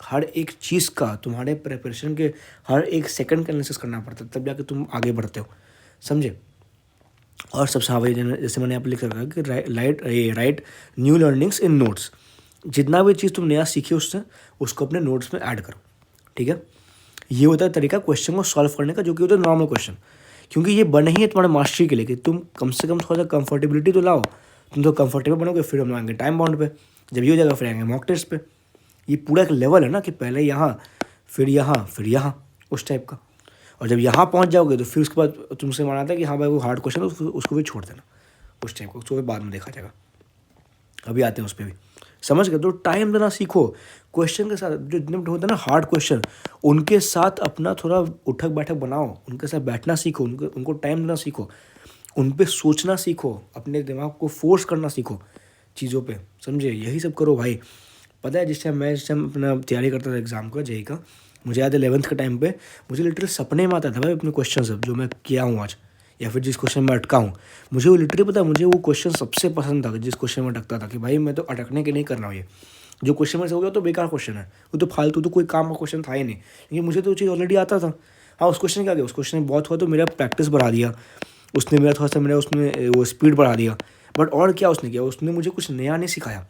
हर एक चीज़ का तुम्हारे प्रिपरेशन के हर एक सेकंड का एनालिसिस करना पड़ता है, तब जाके तुम आगे बढ़ते हो, समझे। और सबसे हाँ भाई, जैसे मैंने यहाँ पे लिख रखा है कि right new learnings in notes. जितना भी चीज़ तुम नया सीखे उससे, उसको अपने नोट्स में ऐड करो, ठीक है। ये होता है तरीका क्वेश्चन को सॉल्व करने का, जो कि होता है नॉर्मल क्वेश्चन, क्योंकि ये बने ही है तुम्हारे मास्टरी के लिए कि तुम कम से कम थोड़ा सा कंफर्टेबिलिटी तो लाओ। तुम तो कंफर्टेबल बनोगे, फिर हम आएंगे टाइम बाउंड पे, जब ये हो जाएगा फिर आएंगे मॉक टेस्ट पे। ये पूरा एक लेवल है ना कि पहले यहाँ, फिर यहाँ, फिर यहाँ, उस टाइप का। और जब यहाँ पहुँच जाओगे तो फिर उसके बाद तुमसे माना था कि हाँ भाई वो हार्ड क्वेश्चन है, उसको भी छोड़ देना, उस टाइप का, उसको भी बाद में देखा जाएगा। अभी आते हैं उस पर भी, समझ गए। तो टाइम देना सीखो क्वेश्चन के साथ, जो जितने होता है ना हार्ड क्वेश्चन, उनके साथ अपना थोड़ा उठक बैठक बनाओ, उनके साथ बैठना सीखो, उनको टाइम देना सीखो, उन पे सोचना सीखो, अपने दिमाग को फोर्स करना सीखो चीज़ों पे, समझे। यही सब करो भाई। पता है जिस टाइम अपना तैयारी करता था एग्ज़ाम का, जेई का, मुझे याद है 11th के टाइम पे मुझे लिटरली सपने में आता था भाई अपने क्वेश्चन सब जो मैं किया हूँ आज, या फिर जिस क्वेश्चन में अटका हूँ, मुझे वो लिटरली पता है, मुझे वो क्वेश्चन सबसे पसंद था जिस क्वेश्चन में अटकता था कि भाई मैं तो अटकने के नहीं कर रहा हूँ, ये जो क्वेश्चन में से हो गया तो बेकार क्वेश्चन है, वो तो फालतू, तो कोई काम का क्वेश्चन था ही नहीं, लेकिन मुझे तो वो चीज़ ऑलरेडी आता था। हाँ, उस क्वेश्चन क्या गया, उस क्वेश्चन में बहुत हुआ तो मेरा प्रैक्टिस बढ़ा दिया उसने, मेरा थोड़ा सा मेरा उसमें वो स्पीड बढ़ा दिया, बट और क्या उसने किया, उसने मुझे कुछ नया नहीं सिखाया।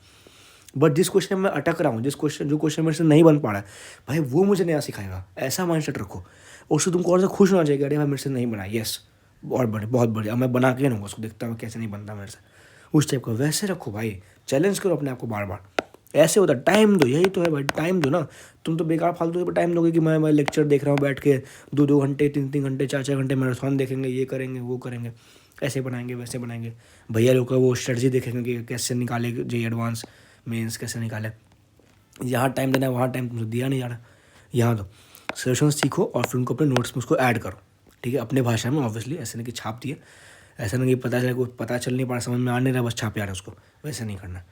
बट जिस क्वेश्चन में मैं अटक रहा हूँ, जो क्वेश्चन मेरे से नहीं बन पा रहा है, भाई वो मुझे नया सिखाएगा, ऐसा माइंडसेट रखो। और उससे तुमको और से खुश होना चाहिए, अरे भाई मेरे से नहीं बना, यस और बड़े बहुत बढ़िया, मैं बना के रहूँगा, उसको देखता हूँ कैसे नहीं बनता मेरे से, उस टाइप का। वैसे रखो भाई, चैलेंज करो अपने आप को बार बार, ऐसे होता है। टाइम दो, यही तो है भाई, टाइम दो ना। तुम तो बेकार फालतू पे टाइम दोगे कि मैं लेक्चर देख रहा हूँ बैठ के 2-2 घंटे, 3-3 घंटे, 4-4 घंटे मैराथन देखेंगे, ये करेंगे वो करेंगे, ऐसे बनाएंगे वैसे बनाएंगे। भैया लोग का वो स्ट्रेटजी देखेंगे कि कैसे निकाले जे एडवांस मेंस कैसे निकाले। यहाँ टाइम देना है, वहाँ टाइम तुमसे दिया नहीं जा रहा। यहाँ तो सोल्यूशन सीखो और फिर उनको अपने नोट्स में उसको ऐड करो, ठीक है, अपने भाषा में ऑब्वियसली, ऐसे नहीं कि छाप दिए, ऐसा नहीं कि पता चले को पता चल नहीं पा रहा, समझ में आ नहीं रहा, बस छाप आ रहा है उसको, वैसे नहीं करना।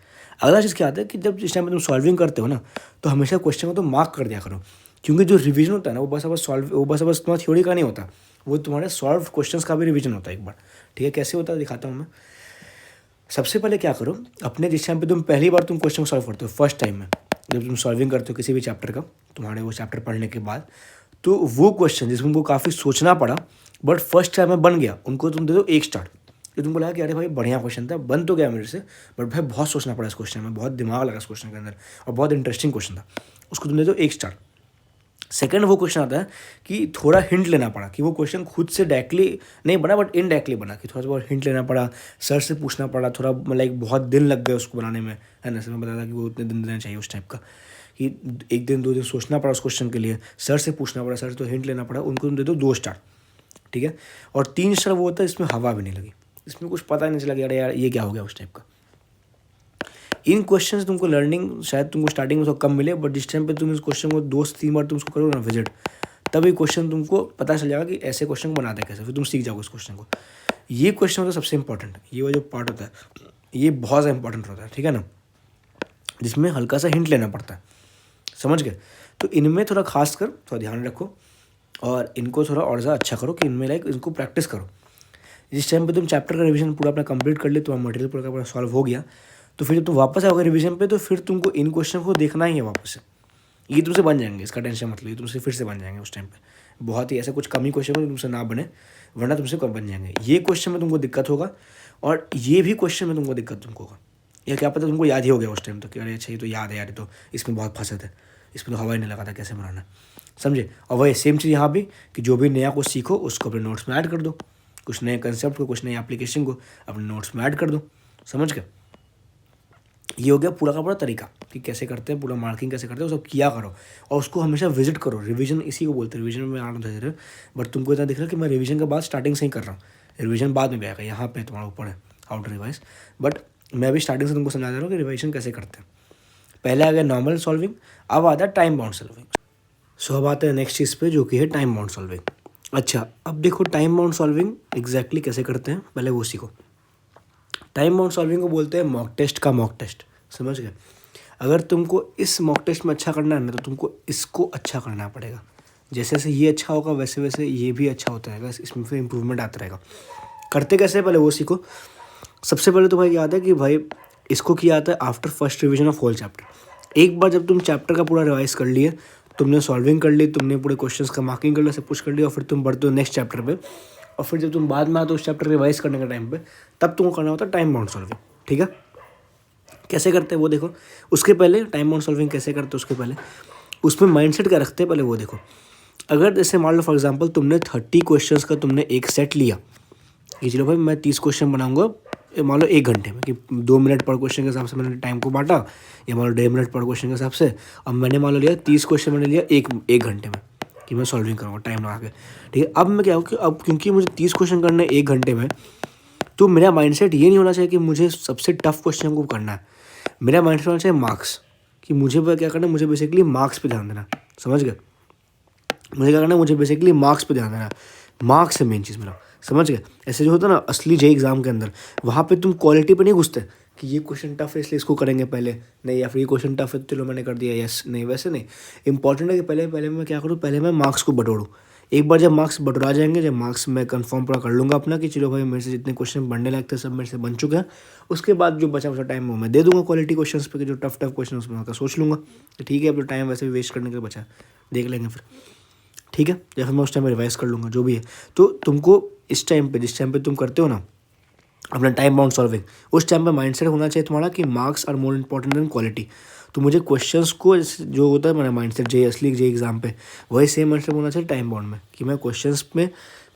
अगला चीज़ क्या आता है कि जब जिस टाइम में तुम सॉल्विंग करते हो ना, तो हमेशा क्वेश्चन को तो मार्क कर दिया करो, क्योंकि जो रिवीजन होता है ना वो बस तुम्हारा थ्योरी का नहीं होता, वो तुम्हारे सॉल्व क्वेश्चंस का भी रिवीजन होता है एक बार, ठीक है। कैसे होता है दिखाता हूँ मैं। सबसे पहले क्या करो, अपने जिस टाइम पे तुम पहली बार तुम क्वेश्चन सॉल्व करते हो, फर्स्ट टाइम में जब तुम सॉल्विंग करते हो किसी भी चैप्टर का, तुम्हारे वो चैप्टर पढ़ने के बाद, तो वो क्वेश्चन जिसमें तुमको काफ़ी सोचना पड़ा बट फर्स्ट टाइम में बन गया, उनको तुम दे दो 1 स्टार। तो तुमको लगा कि अरे भाई बढ़िया क्वेश्चन था, बन तो गया मेरे से, बट भाई बहुत सोचना पड़ा इस क्वेश्चन में, बहुत दिमाग लगा इस क्वेश्चन के अंदर और बहुत इंटरेस्टिंग क्वेश्चन था, उसको तुम दे दो 1 स्टार। सेकंड वो क्वेश्चन आता है कि थोड़ा हिंट लेना पड़ा, कि वो क्वेश्चन खुद से डायरेक्टली नहीं बना बट इनडायरेक्टली बना, कि थोड़ा सा बहुत हिंट लेना पड़ा, सर से पूछना पड़ा, थोड़ा लाइक बहुत दिन लग गए उसको बनाने में, है ना। सर मैं बताया था कि वो उतने दिन देना चाहिए उस टाइप का, कि 1 दिन 2 दिन सोचना पड़ा उस क्वेश्चन के लिए, सर से पूछना पड़ा, सर से तो हिंट लेना पड़ा, उनको तुम दे दो 2 स्टार, ठीक है। और 3 स्टार वो होता है इसमें हवा भी नहीं लगी, इसमें कुछ पता ही नहीं चला कि अरे यार ये क्या हो गया उस टाइप का। इन क्वेश्चन तुमको लर्निंग शायद तुमको स्टार्टिंग में तो कम मिले, बट जिस टाइम पे तुम इस क्वेश्चन को 2 से 3 बार तुम उसको करो ना विजिट, तब ये क्वेश्चन तुमको पता चल जाएगा कि ऐसे क्वेश्चन को बनाते कैसे, फिर तुम सीख जाओगे उस क्वेश्चन को। ये क्वेश्चन होता है सबसे इंपॉर्टेंट, ये वो जो पार्ट होता है ये बहुत ज़्यादा इंपॉर्टेंट होता है, ठीक है ना, जिसमें हल्का सा हिंट लेना पड़ता है, समझ गए। तो इनमें थोड़ा खास कर थोड़ा ध्यान रखो और इनको थोड़ा और ज़्यादा अच्छा करो, कि इनमें लाइक इनको प्रैक्टिस करो। जिस टाइम पे तुम चैप्टर का रिवीजन पूरा अपना कंप्लीट कर ले, तुम्हारा मटेरियल पूरा का पूरा सॉल्व हो गया, तो फिर जब तुम वापस आओगे रिवीजन पे, तो फिर तुमको इन क्वेश्चन को देखना ही है वापस से, ये तुमसे बन जाएंगे, इसका टेंशन मत लो, ये तुमसे फिर से बन जाएंगे उस टाइम पे। बहुत ही ऐसा कुछ कमी क्वेश्चन हो तुमसे ना बने, वरना तुमसे कब बन जाएंगे। ये क्वेश्चन में तुमको दिक्कत होगा और ये भी क्वेश्चन में तुमको दिक्कत तुमको होगा, या क्या पता तुमको याद ही हो गया उस टाइम तो, कि अरे अच्छा ये तो याद है यार, ये तो इसमें बहुत फंसे थे, इसमें तो हवा ही नहीं लगा था, कैसे बनाना, समझे। और वही सेम चीज़ यहाँ भी, कि जो भी नया कुछ सीखो उसको अपने नोट्स में ऐड कर दो, कुछ नए कंसेप्ट को, कुछ नए एप्लीकेशन को अपने नोट्स में ऐड कर दो, समझ गए। ये हो गया पूरा का पूरा तरीका कि कैसे करते हैं, पूरा मार्किंग कैसे करते हैं, वो सब किया करो और उसको हमेशा विजिट करो। रिवीजन इसी को बोलते हैं, रिवीजन में आना धीरे धीरे, बट तुमको इतना दिख रहा है कि मैं रिवीजन के बाद स्टार्टिंग से ही कर रहा हूँ, रिवीजन बाद में भी आएगा, यहाँ पे तुम्हारा ऊपर है हाउ टू रिवाइज, बट मैं भी स्टार्टिंग से तुमको समझा दे रहा हूँ कि रिवाइजन कैसे करते हैं। पहले आ गया नॉर्मल सॉल्विंग, अब आता है टाइम बाउंड सॉल्विंग। सो अब आते हैं नेक्स्ट चीज़ पे जो कि है टाइम बाउंड सॉल्विंग। अच्छा, अब देखो टाइम बाउंड सॉल्विंग एग्जैक्टली कैसे करते हैं, पहले वो सीखो। टाइम बाउंड सॉल्विंग को बोलते हैं मॉक टेस्ट का मॉक टेस्ट, समझ गए। अगर तुमको इस मॉक टेस्ट में अच्छा करना है ना, तो तुमको इसको अच्छा करना पड़ेगा। जैसे जैसे ये अच्छा होगा वैसे वैसे ये भी अच्छा होता रहेगा, इसमें फिर इम्प्रूवमेंट आता रहेगा। करते कैसे पहले वो सीखो। सबसे पहले तो भाई याद है कि भाई इसको किया जाता है after first revision of whole chapter. एक बार जब तुम चैप्टर का पूरा रिवाइज कर लिए, तुमने सॉल्विंग कर ली, तुमने पूरे क्वेश्चंस का मार्किंग कर लिया, सब कुछ कर लिया, और फिर तुम बढ़ते हो नेक्स्ट चैप्टर पे, और फिर जब तुम बाद में आते हो उस चैप्टर रिवाइज करने के टाइम पे, तब तुमको करना होता है टाइम बाउंड सॉल्विंग, ठीक है। कैसे करते हैं वो देखो। उसके पहले टाइम बाउंड सॉल्विंग कैसे करते हैं उसके पहले उसमें माइंडसेट क्या रखते हैं पहले वो देखो। अगर जैसे मान लो फॉर एग्जांपल तुमने 30 क्वेश्चंस का तुमने एक सेट लिया कि चलो भाई मैं 30 क्वेश्चन बनाऊंगा मान लो 1 घंटे में, कि 2 मिनट पर क्वेश्चन के हिसाब से मैंने टाइम को बांटा, या मान लो 1.5 मिनट पर क्वेश्चन के हिसाब से। अब मैंने मान लो लिया 30 क्वेश्चन मैंने लिया एक घंटे में कि मैं सॉल्विंग करूँगा टाइम लगा के, ठीक है। अब मैं क्या हो कि अब क्योंकि मुझे 30 क्वेश्चन करना है 1 घंटे में, तो मेरा माइंडसेट ये नहीं होना चाहिए कि मुझे सबसे टफ क्वेश्चन को करना है। मेरा माइंडसेट होना चाहिए मार्क्स, कि मुझे क्या करना है, मुझे बेसिकली मार्क्स पे ध्यान देना, समझ गए। मुझे क्या करना है, मुझे बेसिकली मार्क्स पे ध्यान देना, मार्क्स है मेन चीज़ मेरा, समझ गए। ऐसे जो होता है ना असली जे एग्ज़ाम के अंदर, वहाँ पे तुम क्वालिटी पे नहीं घुसते कि ये क्वेश्चन टफ है इसलिए इसको करेंगे पहले, नहीं, या फिर ये क्वालिटी टफ है तो चलो मैंने कर दिया, यस, नहीं, वैसे नहीं। इंपॉर्टेंट है कि पहले मैं क्या करूँ, पहले मैं मार्क्स को बटोरूँ। एक बार जब मार्क्स बटोरा जाएंगे, जब मार्क्स मैं कंफर्म पूरा कर लूँगा अपना कि चलो भाई मेरे से जितने क्वेश्चन बनने लगते हैं सब मेरे से बन चुके हैं, उसके बाद जो बचा टाइम वो मैं दे दूँगा क्वालिटी क्वेश्चन पे, कि जो टफ क्वेश्चन उसमें होता सोच लूँगा कि ठीक है अब तो टाइम वैसे भी वेस्ट करने के लिए बचा, देख लेंगे फिर, ठीक है। या फिर मैं उस टाइम में रिवाइज कर लूँगा, जो भी है। तो तुमको इस टाइम पे, जिस टाइम पे तुम करते हो ना अपना टाइम बाउंड सॉल्विंग, उस टाइम पे माइंडसेट होना चाहिए तुम्हारा कि marks are more important than quality. तो मुझे क्वेश्चंस को जो होता है मेरा माइंडसेट जे असली जे एग्जाम पे, वही सेम माइंडसेट होना चाहिए टाइम बाउंड में, कि मैं क्वेश्चंस में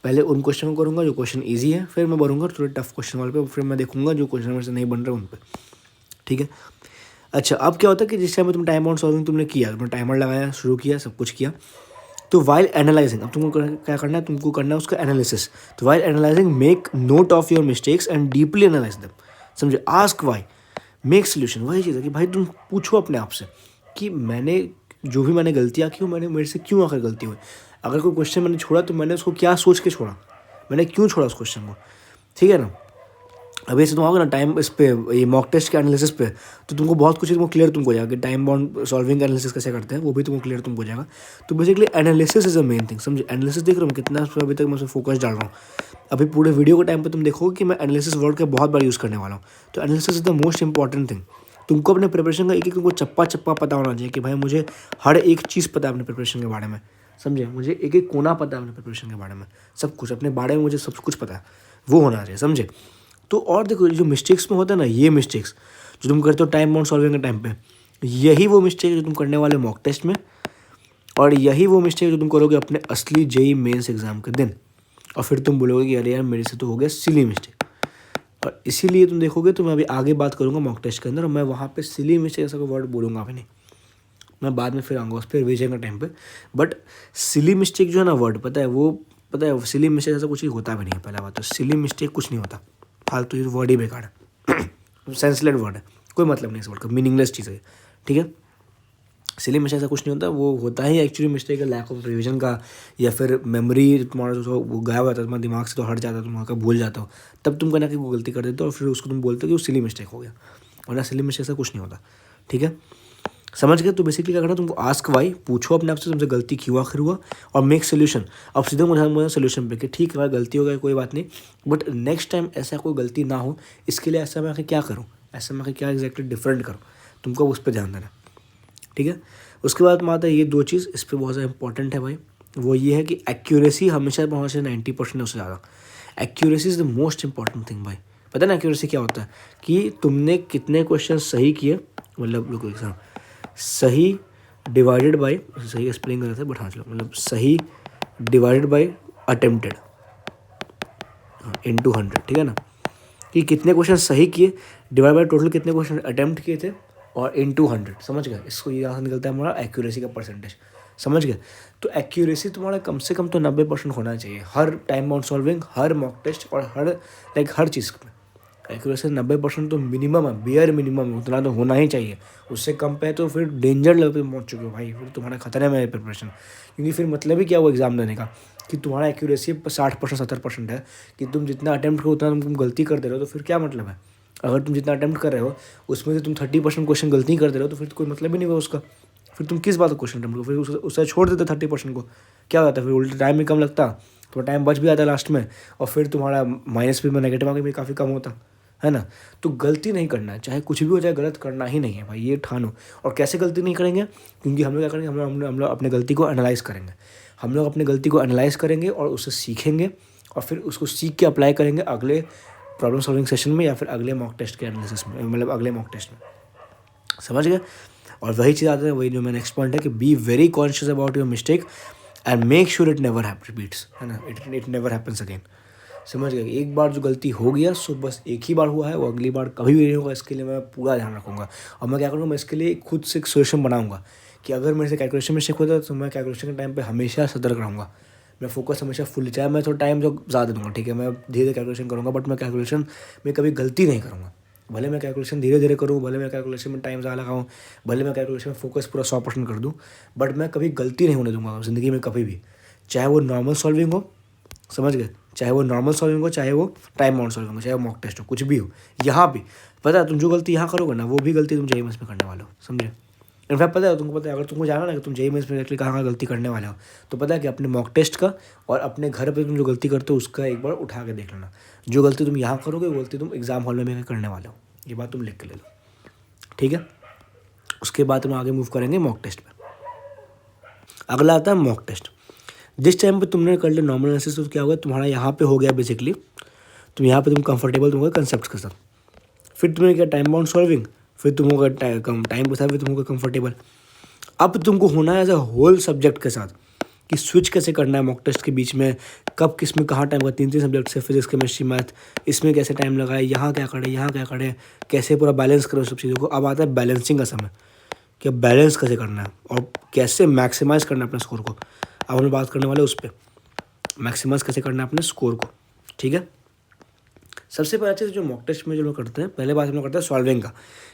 पहले उन क्वेश्चन को करूँगा जो क्वेश्चन ईजी है, फिर मैं बढ़ूँगा थोड़े टफ क्वेश्चन वाले पे, फिर मैं देखूँगा जो क्वेश्चन मेरे से नहीं बन रहे उन पर, ठीक है। अच्छा, अब क्या होता है कि जिस टाइम में तुम टाइम बाउंड सॉल्विंग तुमने किया, तुमने टाइमर लगाया, शुरू किया, सब कुछ किया, तो वाइल एनालाइजिंग अब तुमको क्या करना है, तुमको करना है उसका एनालिसिस। तो while analyzing make note of your mistakes and deeply analyze them, समझे। Ask why, make solution. वही चीज़ है कि भाई तुम पूछो अपने आप से कि मैंने गलतियाँ की, मैंने मेरे से क्यों आकर गलती हुई। अगर कोई क्वेश्चन मैंने छोड़ा तो मैंने उसको क्या सोच के छोड़ा, मैंने क्यों छोड़ा उस क्वेश्चन को, ठीक है ना। अभी ऐसे तुम आओगे ना टाइम इस पे ये मॉक टेस्ट के एनालिसिस पे, तो तुमको बहुत कुछ तुमको क्लियर तुमको हो जाएगा कि टाइम बाउंड सॉल्विंग एनालिसिस कैसे करते हैं, वो भी तुमको क्लियर तुमको हो जाएगा। तो basically analysis is a main thing, समझे। एनालिसिस देख रहे हो कितना अभी तक मैं उस फोकस डाल रहा हूँ। अभी पूरे वीडियो के टाइम पे तुम देखोगे कि मैं एनालिसिस वर्ड का बहुत बार यूज़ करने वाला हूँ। तो analysis is the most important thing. तुमको अपने प्रिपरेशन का एक तुमको चप्पा पता होना चाहिए कि भाई मुझे हर एक चीज़ पता है अपने प्रिपरेशन के बारे में, समझे। मुझे एक कोना पता है अपने प्रिपरेशन के बारे में, सब कुछ अपने बारे में मुझे सब कुछ पता है, वो होना चाहिए, समझे। तो और देखो जो मिस्टेक्स में होता है ना, ये मिस्टेक्स जो तुम करते हो टाइम बाउंड सॉल्विंग के टाइम पे, यही वो मिस्टेक जो तुम करने वाले मॉक टेस्ट में, और यही वो मिस्टेक जो तुम करोगे अपने असली जेई मेंस एग्जाम के दिन, और फिर तुम बोलोगे कि अरे यार मेरे से तो हो गया सिली मिस्टेक। और इसीलिए तुम देखोगे तो मैं अभी आगे बात करूँगा मॉक टेस्ट के अंदर, और मैं वहाँ पे सिली मिस्टेक ऐसा कोई वर्ड बोलूँगा भी नहीं, मैं बाद में फिर आऊँगा उस पर रिवीजन का टाइम पे। बट सिली मिस्टेक जो है ना वर्ड, पता है सिली मिस्टेक ऐसा कुछ ही होता भी नहीं है। पहला बात तो सिली मिस्टेक कुछ नहीं होता, फालतू ये वर्ड ही बेकार है सेंसलेस वर्ड है, कोई मतलब नहीं इस वर्ड का, मीनिंगलेस चीज़ है, ठीक है। सिली मिस्टेक ऐसा कुछ नहीं होता, वो होता ही एक्चुअली मिस्टेक है लैक ऑफ रिविजन का, या फिर मेमोरी तुम्हारा जो वो गायब होता है, तुम्हारे दिमाग से तो हट जाता है, तुम वहाँ का भूल जाते हो, तब तुम कहना कि वो गलती कर देते हो और फिर उसको तुम बोलते हो कि वो सिली मिस्टेक हो गया, वरना सिली मिस्टेक ऐसा कुछ नहीं होता, ठीक है। समझ गए? तो बेसिकली क्या करना, तुमको आस्क वाई, पूछो अपने आप से तुमसे गलती क्यों आखिर हुआ, और मेक सोल्यूशन। अब सीधे मुझे सोल्यूशन पे कि ठीक है भाई गलती हो गई कोई बात नहीं, बट नेक्स्ट टाइम ऐसा कोई गलती ना हो, इसके लिए ऐसा मैं आखिर क्या करूँ, ऐसा मैं आखिर क्या एग्जैक्टली डिफरेंट करूँ, तुमको उस पर ध्यान देना, ठीक है। उसके बाद में आता है ये दो चीज़, इस पर बहुत ज़्यादा इंपॉर्टेंट है भाई, वो ये है कि एक्यूरेसी हमेशा पहुँचे 90% उससे ज़्यादा। Accuracy is the most important thing भाई। पता है ना एक्यूरेसी क्या होता है, कि तुमने कितने क्वेश्चन सही किए, मतलब रुको एग्जाम, सही डिवाइडेड बाय, सही एक्सप्लेन कर रहे थे बट हाँ चलो, मतलब सही डिवाइडेड बाय अटेम्प्टेड इनटू 100, ठीक है ना, कि कितने क्वेश्चन सही किए डिवाइड बाय टोटल कितने क्वेश्चन अटेम्प्ट किए थे और इनटू 100, समझ गए। इसको यहाँ से निकलता है हमारा एक्यूरेसी का परसेंटेज, समझ गए। तो एक्यूरेसी तुम्हारा कम से कम तो 90% होना चाहिए, हर टाइम बाउंड सॉल्विंग, हर मॉक टेस्ट और हर चीज़ में एक्यूरेसी 90% तो मिनिमम है, बियर मिनिमम, उतना तो होना ही चाहिए। उससे कम पे है तो फिर डेंजर लेवल पे पहुंच चुके हो भाई, फिर तुम्हारा खतरे में है प्रिपरेशन, क्योंकि फिर मतलब ही क्या वो एग्ज़ाम देने का, कि तुम्हारा एक्यूरेसी 60% 70% है, कि तुम जितना अटैम्प्ट करो उतना तुम गलती कर दे रहे हो, तो फिर क्या मतलब है। अगर तुम जितना अटैम्प्ट कर रहे हो उसमें से तुम 30% क्वेश्चन गलती कर दे रहे हो, तो फिर कोई मतलब ही नहीं हुआ उसका, फिर तुम किस बात का क्वेश्चन अटैम्प्ट करो, फिर उससे छोड़ देते 30% को, क्या होता है फिर उल्टा टाइम भी कम लगता, तो टाइम बच भी आता लास्ट में, और फिर तुम्हारा माइनस भी नेगेटिव मार्किंग भी काफ़ी कम होता है ना। तो गलती नहीं करना है, चाहे कुछ भी हो जाए, गलत करना ही नहीं है भाई, ये ठानो। और कैसे गलती नहीं करेंगे, क्योंकि हम लोग क्या करेंगे, हम लोग अपने गलती को एनालाइज करेंगे, हम लोग अपनी गलती को एनालाइज करेंगे और उससे सीखेंगे, और फिर उसको सीख के अप्लाई करेंगे अगले प्रॉब्लम सॉल्विंग सेशन में, या फिर अगले मॉक टेस्ट के एनालिसिस में, मतलब अगले मॉक टेस्ट में, समझ गए। और वही चीज़ आता है, वही जो मेरा नेक्स्ट पॉइंट है कि be very conscious about your mistake and make sure it never repeats, है ना, इट नेवर हैपन्स अगेन। समझ गए, एक बार जो गलती हो गया सो बस एक ही बार हुआ है, वो अगली बार कभी भी नहीं होगा, इसके लिए मैं पूरा ध्यान रखूँगा। और मैं क्या करूँगा, मैं इसके लिए खुद से एक सोल्यूशन बनाऊँगा, कि अगर मेरे से कैलकुलेशन मिस्टेक होता है तो मैं कैलकुलेशन के टाइम पे हमेशा सतर्क रहूँगा, मैं फोकस हमेशा फुल, चाहे मैं थोड़ा टाइम जो ज़्यादा दूँगा, ठीक है, मैं धीरे धीरे कैलकुलेशन करूँगा, बट मैं कैलकुलेशन में कभी गलती नहीं करूँगा। भले मैं कैलकुलेशन धीरे धीरे करूँ, भले मैं कैलकुलेशन में टाइम ज़्यादा लगाऊँ, भले मैं कैलकुलेशन में फोकस पूरा 100% कर दूँ, बट मैं कभी गलती नहीं होने दूँगा ज़िंदगी में कभी भी, चाहे वो नॉर्मल सॉल्विंग हो, समझ गए, चाहे वो नॉर्मल सॉल्विंग हो, चाहे वो टाइम बाउंड सॉल्विंग हो, चाहे वो मॉक टेस्ट हो, कुछ भी हो। यहाँ भी पता है तुम जो गलती यहाँ करोगे ना, वो भी गलती तुम जेईई मेंस में करने वाले हो, समझे। इनफैक्ट पता है तुमको, पता है अगर तुमको जाना ना कि तुम जेईई मेंस में एक्चुअली कहाँ गलती करने वाले हो, तो पता है कि अपने मॉक टेस्ट का और अपने घर पे तुम जो गलती करते हो उसका एक बार उठा के देख लेना। जो गलती तुम यहाँ करोगे वो गलती तुम एग्जाम हॉल में करने वाले हो, ये बात तुम लिख के ले लो, ठीक है। उसके बाद हम आगे मूव करेंगे मॉक टेस्ट पे। अगला आता है मॉक टेस्ट। जिस टाइम पे तुमने कर लिया नॉर्मल एनालिसिस, तो क्या होगा, तुम्हारा यहाँ पे हो गया बेसिकली, तुम यहाँ पे तुम कंफर्टेबल तुम कंसेप्ट के साथ, फिर तुमने क्या टाइम बाउंड सॉल्विंग, फिर तुम होगा टाइम के साथ, फिर तुम होगा कंफर्टेबल। अब तुमको होना है एज अ होल सब्जेक्ट के साथ, कि स्विच कैसे करना है मॉक टेस्ट के बीच में, कब किस में कहाँ टाइम का, 3 सब्जेक्ट से, फिजिक्स केमिस्ट्री मैथ, इसमें कैसे टाइम लगाए, यहाँ क्या करें, यहाँ क्या करें, कैसे पूरा बैलेंस करो सब चीज़ों को। अब आता है बैलेंसिंग का समय, कि अब बैलेंस कैसे करना है और कैसे मैक्सिमाइज़ करना है अपने स्कोर को। अब हम बात करने वाले उस पर, मैक्सिमाइज़ कैसे करना है अपने स्कोर को, ठीक है। सबसे पहले चीज़ जो मॉक टेस्ट में जो लोग करते हैं, पहले बात हम लोग करते हैं सॉल्विंग का,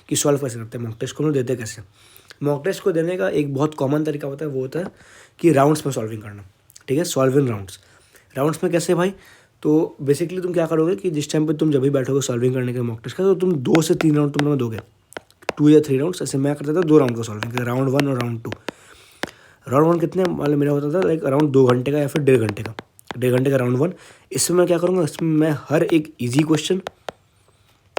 कि सॉल्व कैसे करते हैं मॉक टेस्ट को, हम लोग देते कैसे। मॉक टेस्ट को देने का एक बहुत कॉमन तरीका होता है, वो होता है कि राउंड्स में सॉल्विंग करना, ठीक है, सॉल्विंग राउंड्स। राउंड्स में कैसे भाई, तो बेसिकली तुम क्या करोगे कि जिस टाइम पे तुम जब भी बैठोगे सॉल्विंग करने के मॉक टेस्ट का, तो तुम 2 से 3 राउंड तुम दोगे, 2 या 3 राउंड्स। ऐसे मैं करता था 2 राउंड का सॉल्विंग, राउंड 1 और राउंड 2। राउंड 1 कितने वाले मेरा होता था, लाइक अराउंड 2 घंटे का या फिर 1.5 घंटे का, 1.5 घंटे का राउंड 1। इसमें मैं क्या करूँगा, इसमें मैं हर एक ईजी क्वेश्चन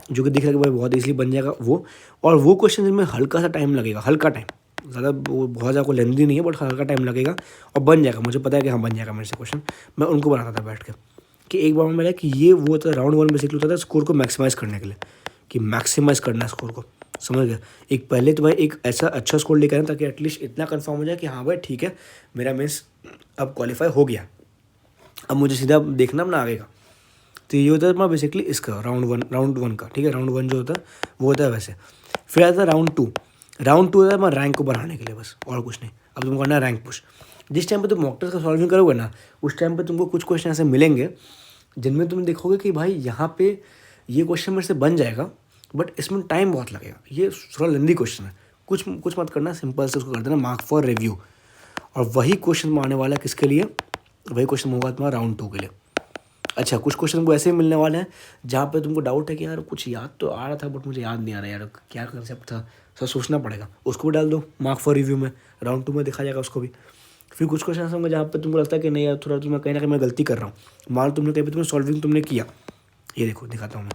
जो कि दिख रहा है कि भाई बहुत ईजिली बन जाएगा वो, और वो क्वेश्चन जिनमें हल्का सा टाइम लगेगा, हल्का टाइम, ज़्यादा बहुत ज़्यादा कोई लेंथी नहीं है, बट हल्का टाइम लगेगा और बन जाएगा, मुझे पता है कि हाँ बन जाएगा मेरे से क्वेश्चन, मैं उनको बनाता था बैठ के। कि एक बार में मिला कि ये वो था राउंड 1 बेसिकली होता था स्कोर को मैक्सिमाइज़ करने के लिए, कि मैक्सिमाइज़ करना है स्कोर को, समझ गए। एक पहले तो भाई एक ऐसा अच्छा स्कोर लेकर आना ताकि एटलीस्ट इतना कंफर्म हो जाए कि हाँ भाई ठीक है, मेरा मेंस अब क्वालिफाई हो गया, अब मुझे सीधा देखना अपना आगे का। तो ये होता है अपना बेसिकली इसका राउंड वन का, ठीक है। राउंड वन जो होता है वो होता है वैसे। फिर आता है राउंड टू होता है अपना रैंक को बढ़ाने के लिए, बस और कुछ नहीं। अब तुमको करना है रैंक पुश। जिस टाइम पे तुम मॉक टेस्ट का सॉल्विंग करोगे ना, उस टाइम पे तुमको कुछ क्वेश्चन ऐसे मिलेंगे जिनमें तुम देखोगे कि भाई यहाँ पे ये क्वेश्चन मेरे से बन जाएगा, बट इसमें टाइम बहुत लगेगा, ये थोड़ा लेंदी क्वेश्चन है। कुछ मत करना, सिंपल से उसको कर देना मार्क फॉर रिव्यू। और वही क्वेश्चन आने वाला है किसके लिए, वही क्वेश्चन होगा तुम्हारा राउंड टू के लिए। अच्छा, कुछ क्वेश्चन तुमको ऐसे ही मिलने वाले हैं जहाँ पे तुमको डाउट है कि यार कुछ याद तो आ रहा था बट मुझे याद नहीं आ रहा यार, क्या कंसेप्ट था, सर सोचना पड़ेगा। उसको भी डाल दो मार्क फॉर रिव्यू में, राउंड टू में देखा जाएगा उसको भी। फिर कुछ क्वेश्चन ऐसे होंगे जहाँ पे तुमको लगता है कि नहीं यार थोड़ा तुम्हें कहीं ना कहीं मैं गलती कर रहा हूँ। मान लो तुमने कहीं पे तुमने सॉल्विंग तुमने किया, ये देखो दिखाता हूँ मैं।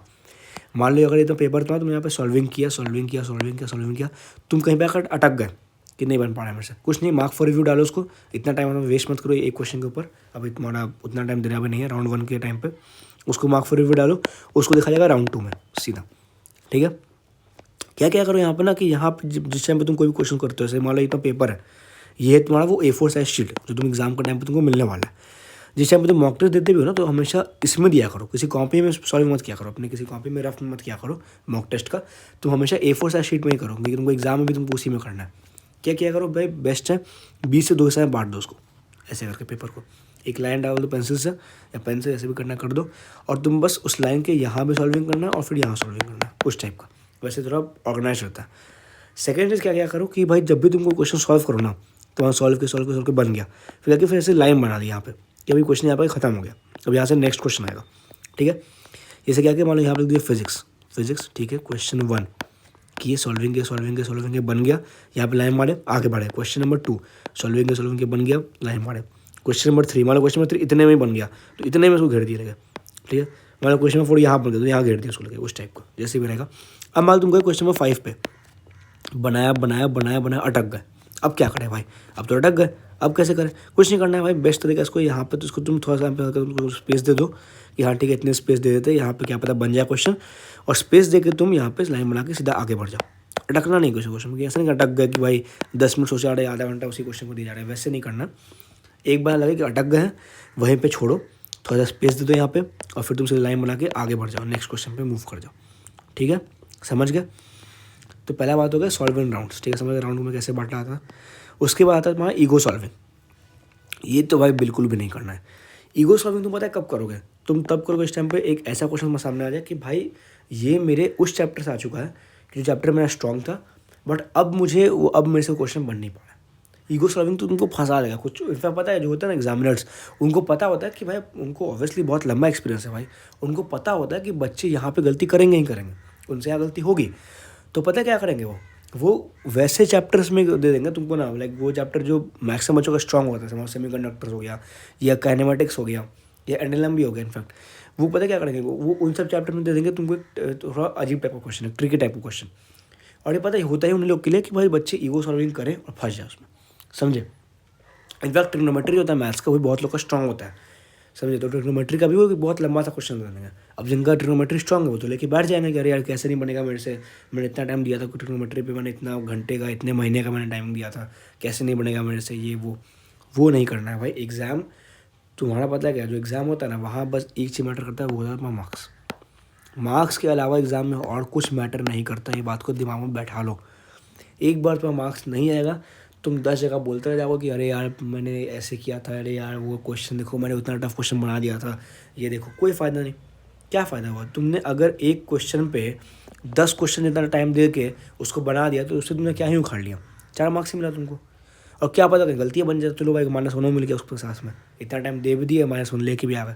मान लो अगर ये तो पेपर था, तुमने यहाँ पे सॉल्विंग किया, तुम कहीं पे आकर अटक गए कि नहीं बन पा रहा है मेरे से, कुछ नहीं, मार्क फॉर रिव्यू डालो उसको। इतना टाइम वेस्ट मत करो एक क्वेश्चन के ऊपर, अभी तुम्हारा उतना टाइम देना भी नहीं है राउंड वन के टाइम पे। उसको मार्क फॉर रिव्यू डालो, उसको देखा जाएगा राउंड टू में सीधा, ठीक है। क्या करो यहाँ पे ना कि यहाँ पे जिस टाइम पे तुम कोई भी क्वेश्चन करते हो, जैसे मान लो इतना पेपर है, ये है तुम्हारा वो A4 साइज शीट जो तुम एग्जाम के टाइम पे तुमको मिलने वाला है। जिस टाइम पे तुम मॉक टेस्ट देते भी हो ना, तो हमेशा इसमें दिया करो, किसी कॉपी में सॉल्व मत किया करो, अपने किसी कॉपी में रफ मत किया करो मॉक टेस्ट का। तुम हमेशा A4 साइज शीट में ही करो, क्योंकि तुमको एग्जाम में भी तुमको उसी में करना है। क्या करो भाई, बेस्ट है 20 से 2 हिस्से में बांट दो उसको, ऐसे करके पेपर को एक लाइन डाल दो पेंसिल से या पेन से, ऐसे भी करना कर दो। और तुम बस उस लाइन के यहाँ भी सॉल्विंग करना है और फिर यहाँ सॉल्विंग करना है, उस टाइप का। वैसे थोड़ा ऑर्गेनाइज रहता है। सेकेंड चीज़ क्या करो कि भाई जब भी तुमको क्वेश्चन सॉल्व करो ना, तो वहाँ सॉल्व के बन गया, फिर ऐसे लाइन बना दी यहाँ पे कि अभी क्वेश्चन यहाँ पर ख़त्म हो गया, अब यहाँ से नेक्स्ट क्वेश्चन आएगा, ठीक है। जैसे क्या मान लो यहाँ पर लिख दिया फिजिक्स, ठीक है। क्वेश्चन 1 किए, सॉल्विंग के बन गया, यहाँ पे लाइन मारे आगे बढ़े। क्वेश्चन नंबर 2 सॉल्विंग के बन गया, लाइन मारे। क्वेश्चन नंबर 3 मान लो क्वेश्चन नंबर 3 इतने में ही बन गया, तो इतने में उसको घेर दिया रहेगा, ठीक है। मान लो क्वेश्चन नंबर 4 यहाँ बन गया, तो यहाँ घेर दिया उसको लगे, उस टाइप का जैसे भी रहेगा। अब मान लो तुमको क्वेश्चन नंबर 5 पे बनाया, अटक गए। अब क्या करें भाई, अब तो अटक गए, अब कैसे करें, कुछ नहीं करना है भाई। बेस्ट तरीका इसको यहाँ पे तो इसको तुम थोड़ा सा स्पेस दे दो कि हाँ ठीक है, इतने स्पेस दे देते, यहाँ पे क्या पता बन जाए क्वेश्चन, और स्पेस दे के तुम यहाँ पे लाइन बना के सीधा आगे बढ़ जाओ। अटकना नहीं किसी क्वेश्चन में, ऐसा नहीं अटक गए कि भाई 10 मिनट सोचा रहे, आधा घंटा उसी क्वेश्चन को दिया जा रहा है, वैसे नहीं करना। एक बार लगे कि अटक गए हैं, वहीं पे छोड़ो, थोड़ा सा स्पेस दे दो यहाँ पे, और फिर तुम सीधा लाइन बना के आगे बढ़ जाओ, नेक्स्ट क्वेश्चन पे मूव कर जाओ, ठीक है। समझ गए। तो पहला बात हो गया सॉल्विंग राउंड्स, ठीक है, समझ गए राउंड में कैसे बांटा था। उसके बाद आता है तुम्हारा ईगो सॉल्विंग। ये तो भाई बिल्कुल भी नहीं करना है। ईगो सॉल्विंग तुम पता है कब करोगे, तुम तब करोगे इस टाइम पे एक ऐसा क्वेश्चन सामने आ जाए कि भाई ये मेरे उस चैप्टर से आ चुका है कि जो चैप्टर मेरा स्ट्रॉन्ग था, बट अब मेरे से क्वेश्चन बन नहीं पा रहा। ईगो सॉल्विंग तो तुमको फंसा देगा। कुछ इनफैक्ट पता है जो होता है ना एग्जामिनर्स, उनको पता होता है कि भाई उनको ऑब्वियसली बहुत लंबा एक्सपीरियंस है भाई, उनको पता होता है कि बच्चे यहाँ पे गलती करेंगे ही करेंगे, उनसे यहाँ गलती होगी। तो पता है क्या करेंगे, वो वैसे चैप्टर्स में दे देंगे तुमको ना, लाइक वो चैप्टर जो मैक्सिमम बच्चों का स्ट्रॉन्ग होता है, समझ सेमीकंडक्टर्स हो गया या काइनेमेटिक्स हो गया या एनएलएम भी हो गया। इनफैक्ट वो पता क्या करेंगे, वो उन सब चैप्टर में दे देंगे तुमको थोड़ा अजीब टाइप का क्वेश्चन, ट्रिकी टाइप का क्वेश्चन। और ये पता ही होता है उन लोग के लिए कि भाई बच्चे ईगो सॉल्विंग करें और फंस जाए उसमें, समझे। इनफैक्ट ट्रिग्नोमेट्री होता है मैथ्स का, वो बहुत लोग का स्ट्रॉन्ग होता है, समझे। तो ट्रिग्नोमेट्री का भी वो बहुत लंबा सा क्वेश्चन दे देंगे। अब जिनका ट्रिग्नोमेट्री स्ट्रॉन्ग है वो तो लेके बैठ जाएंगे कि अरे यार कैसे नहीं बनेगा मेरे से, मैंने इतना टाइम दिया था ट्रिग्नोमेट्री पे, मैंने इतना घंटे का इतने महीने का मैंने टाइम दिया था, कैसे नहीं बनेगा मेरे से, ये वो नहीं करना है भाई। एग्ज़ाम तुम्हारा पता है क्या, जो एग्ज़ाम होता है ना, वहाँ बस एक चीज़ मैटर करता है, वो होता है मार्क्स। मार्क्स के अलावा एग्ज़ाम में और कुछ मैटर नहीं करता, ये बात को दिमाग में बैठा लो। एक बार तुम्हारा मार्क्स नहीं आएगा, तुम 10 जगह बोलते रह जाओगे कि अरे यार मैंने ऐसे किया था, अरे यार वो क्वेश्चन देखो मैंने उतना टफ क्वेश्चन बना दिया था, ये देखो। कोई फ़ायदा नहीं। क्या फ़ायदा हुआ, तुमने अगर एक क्वेश्चन पे 10 क्वेश्चन इतना टाइम दे के उसको बना दिया, तो उससे तुमने क्या ही उखाड़ लिया, 4 मार्क्स ही मिला तुमको। और क्या पता कहीं गलतियाँ बन जाए, चलो भाई -1 मिल गया उसके साथ में, इतना टाइम दे भी दिया, -1 लेके भी आ गए,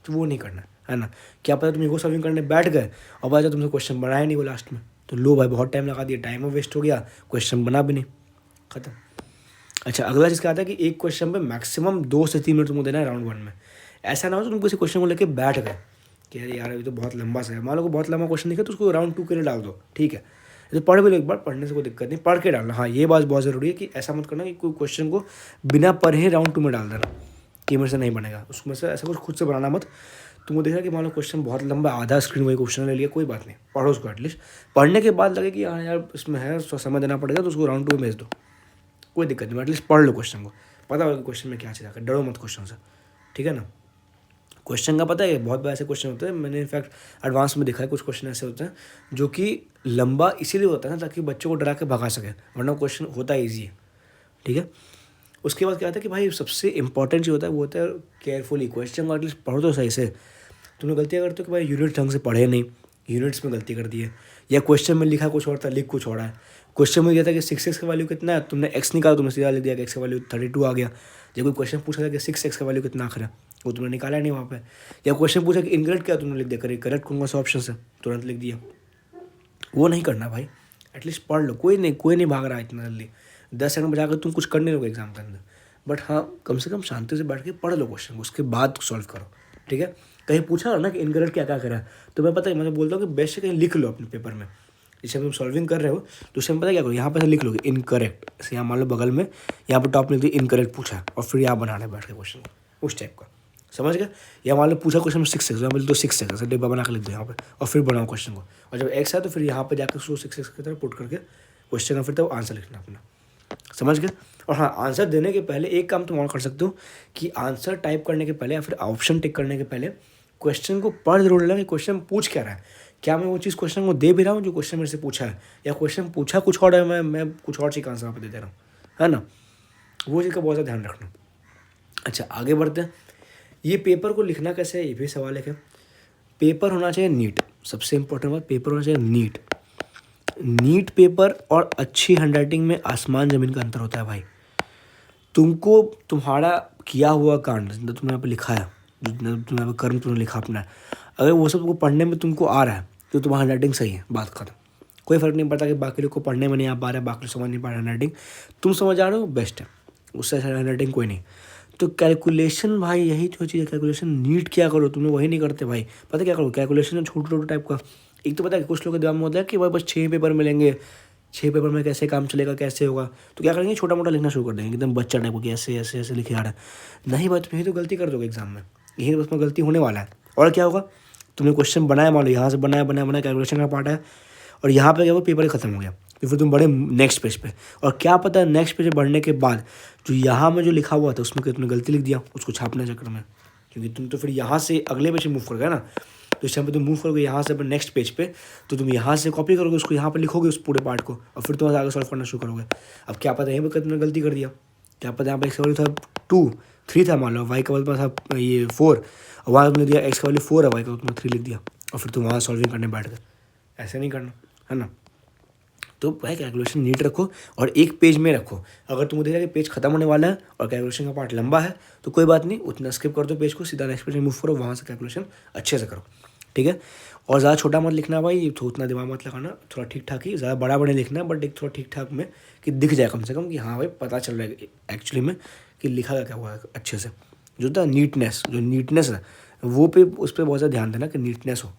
तो वो नहीं करना है ना। क्या पता तुम ईगो सॉल्विंग करने बैठ गए और बाद तुमसे क्वेश्चन बनाया नहीं वो लास्ट में, तो लो भाई बहुत टाइम लगा दिया, टाइम वेस्ट हो गया, क्वेश्चन बना भी नहीं, खत्म। अच्छा, अगला चीज़ क्या आता है कि एक क्वेश्चन पे मैक्सिमम 2 से 3 मिनट तुमको देना है राउंड 1 में। ऐसा ना हो तो तुम किसी क्वेश्चन को लेके बैठ गए कि अरे यार अभी तो बहुत लंबा सा है, मान लो को बहुत लंबा क्वेश्चन दिखा तो उसको राउंड 2 के लिए डाल दो, ठीक है। तो पढ़ भी लो एक बार, पढ़ने से कोई दिक्कत नहीं, पढ़ के डालना। हाँ, ये बात बहुत ज़रूरी है कि ऐसा मत करना कि कोई क्वेश्चन को बिना पढ़े राउंड 2 में डाल देना कि मेरे से नहीं बनेगा, उसमें से ऐसा कुछ खुद से बनाना मत। तुमको देख रहा है कि मान लो क्वेश्चन बहुत लंबा, आधा स्क्रीन वही क्वेश्चन ले लिया, कोई बात नहीं, पढ़ो उसको एटलीस्ट। पढ़ने के बाद लगे कि हाँ यार इसमें है समय देना पड़ेगा, तो उसको राउंड 2 में भेज दो, कोई दिक्कत नहीं, एटलीस्ट पढ़ लो क्वेश्चन को, पता होगा कि क्वेश्चन में क्या चीज़ आकर, डरो मत क्वेश्चन से, ठीक है ना। क्वेश्चन का पता है बहुत बार ऐसे क्वेश्चन होते हैं, मैंने इनफैक्ट एडवांस में देखा है, कुछ क्वेश्चन ऐसे होते हैं जो कि लंबा इसीलिए होता है ना, ताकि बच्चों को डरा के भगा सके, वरना क्वेश्चन होता है ईजी है, ठीक है। उसके बाद क्या होता है कि भाई सबसे इंपॉर्टेंट चीज़ होता है वो होता है केयरफुली, क्वेश्चन को एटलीस्ट पढ़ो तो सही से। तुमने गलतियाँ करते हो कि भाई यूनिट ढंग से पढ़े नहीं, यूनिट्स में गलती कर दी है, या क्वेश्चन में लिखा कुछ और था, लिख कुछ और है। क्वेश्चन में दिया था कि 6x का वैल्यू कितना है, तुमने x निकाला, तुमने सीधा लिख दिया कि x का वैल्यू 32 आ गया। जब कोई क्वेश्चन पूछा था कि 6x का वैल्यू कितना आखिर है, वो तुमने निकाला नहीं वहाँ पे। या क्वेश्चन पूछा कि इनकरेक्ट क्या, तुमने लिख दिया करेक्ट, करेक्ट कौन सा ऑप्शन है, तुरंत लिख दिया। वो नहीं करना भाई, एटलीस्ट पढ़ लो, कोई नहीं भाग रहा है इतना जल्दी। 10 सेकंड बजा कर तुम कुछ कर नहीं लोगे एग्जाम के अंदर, बट हाँ कम से कम शांति से बैठ के पढ़ लो क्वेश्चन, उसके बाद सॉल्व करो, ठीक है। कहीं पूछा ना कि इनकरेक्ट क्या क्या करा है, तो मैं पता है मैं बोलता हूँ कि बेस्ट से कहीं लिख लो अपने पेपर में, जैसे तुम सॉल्विंग कर रहे हो तो उसमें पता क्या करो, यहाँ पर से लिख लोगे इनकरेक्ट, जैसे यहाँ मान लो बगल में यहाँ पर टॉप में लिख दिया इनकरेक्ट पूछा, और फिर यहाँ बनाना है बैठ के क्वेश्चन, उस टाइप का, समझ गए। या मान लो पूछा क्वेश्चन में 6x, यहाँ पर तो 6x ऐसे डिब्बा बना के लिख दो यहाँ पे, और फिर बनाओ क्वेश्चन को, और जब x है तो फिर यहाँ पे जाकर उसको 6x की तरह पुट करके क्वेश्चन का फिर तब आंसर लिखना अपना, समझ गए। और हाँ, आंसर देने के पहले एक काम तुम और कर सकते हो कि आंसर टाइप करने के पहले या फिर ऑप्शन टिक करने के पहले क्वेश्चन को पढ़ जरूर लेना कि क्वेश्चन पूछ क्या रहा है, क्या मैं वो चीज़ क्वेश्चन को दे भी रहा हूँ जो क्वेश्चन मेरे से पूछा है, या क्वेश्चन पूछा कुछ और है, मैं कुछ और चीज़ का आंसर आप दे दे रहा हूँ, है ना। वो चीज़ का बहुत ज़्यादा ध्यान रखना। अच्छा आगे बढ़ते हैं। ये पेपर को लिखना कैसे है, ये भी सवाल है क्या। पेपर होना चाहिए नीट, सबसे इंपॉर्टेंट बात, पेपर होना चाहिए नीट। नीट पेपर और अच्छी हैंडराइटिंग में आसमान ज़मीन का अंतर होता है भाई। तुमको तुम्हारा किया हुआ कांड जितना तुमने यहाँ पे लिखा है, जितना तुमने यहाँ पे कर्म तुमने लिखा अपना, अगर वो सब तुमको पढ़ने में तुमको आ रहा है तो तुम्हारा हैंडराइटिंग सही है, बात खत्म। कोई फ़र्क नहीं पड़ता कि बाकी लोग को पढ़ने में नहीं आ पा रहा है, बाकी लोग समझ नहीं पा रहे हैंडराइटिंग, तुम समझ आ रहे हो बेस्ट है, उससे अच्छा हैंडराइटिंग कोई नहीं। तो कैलकुलेशन भाई यही जो चीज़ है, कैलकुलेशन नीट क्या करो, तुमने वही नहीं करते भाई। पता क्या करो, कैलकुलेशन छोटे छोटे टाइप का। एक तो पता है कि कुछ लोगों के दिमाग में होता है कि भाई बस 6 पेपर मिलेंगे, 6 पेपर में कैसे काम चलेगा, कैसे होगा, तो क्या करेंगे छोटा मोटा लिखना शुरू कर देंगे, एकदम बच्चा टाइप को ऐसे ऐसे ऐसे लिखे आ रहा है। नहीं भाई, तुम यही तो गलती कर दोगे एग्जाम में, यही तो उसमें गलती होने वाला है। और क्या होगा, तुमने क्वेश्चन बनाया, मान लो यहाँ से बनाया कैलकुलेशन का पार्ट है, और यहाँ पे क्या हुआ, पेपर ही खत्म हो गया, तो फिर तुम बढ़े नेक्स्ट पेज पे, और क्या पता है नेक्स्ट पेज बढ़ने के बाद जो यहाँ में जो लिखा हुआ था उसमें क्या तुमने गलती लिख दिया उसको छापने चक्कर में, क्योंकि तुम तो फिर यहाँ से अगले पेज में मूव कर गए ना, तो इस टाइम पे तुम मूव करोगे यहाँ से अपने नेक्स्ट पेज पे, तो तुम यहाँ से कॉपी करोगे उसको, यहाँ पे लिखोगे उस पूरे पार्ट को, और फिर तुम आगे सॉल्व करना शुरू करोगे। अब क्या पता यहीं पर तुमने गलती कर दिया, क्या पता यहाँ पर एक्स का वैल्यू था 2 3 था, मान लो वाई का वैल्यू था ये 4, और वहाँ तुमने दिया एक्स का वैल्यू 4 है, वाई का तुमने 3 लिख दिया, और फिर तुम वहाँ सॉल्विंग करने बैठ गए। ऐसे नहीं करना, है ना। तो भाई कैलकुलेशन नीट रखो और एक पेज में रखो। अगर तुम देखा कि पेज खत्म होने वाला है और कैलकुलेशन का पार्ट लंबा है तो कोई बात नहीं, उतना स्किप कर दो पेज को, सीधा नेक्स्ट पेज में मूव करो, वहाँ से कैलकुलेशन अच्छे से करो, ठीक है। और ज़्यादा छोटा मत लिखना भाई, तो उतना दिमाग मत लगाना, थोड़ा ठीक ठाक ही, ज़्यादा बड़ा बड़े लिखना है, बट एक थोड़ा ठीक ठाक में कि दिख जाए कम से कम कि हाँ भाई पता चल रहा है एक्चुअली में कि लिखा क्या हुआ है अच्छे से। जो था नीटनेस, जो नीटनेस है वो पे उस पर बहुत ज़्यादा ध्यान देना कि नीटनेस हो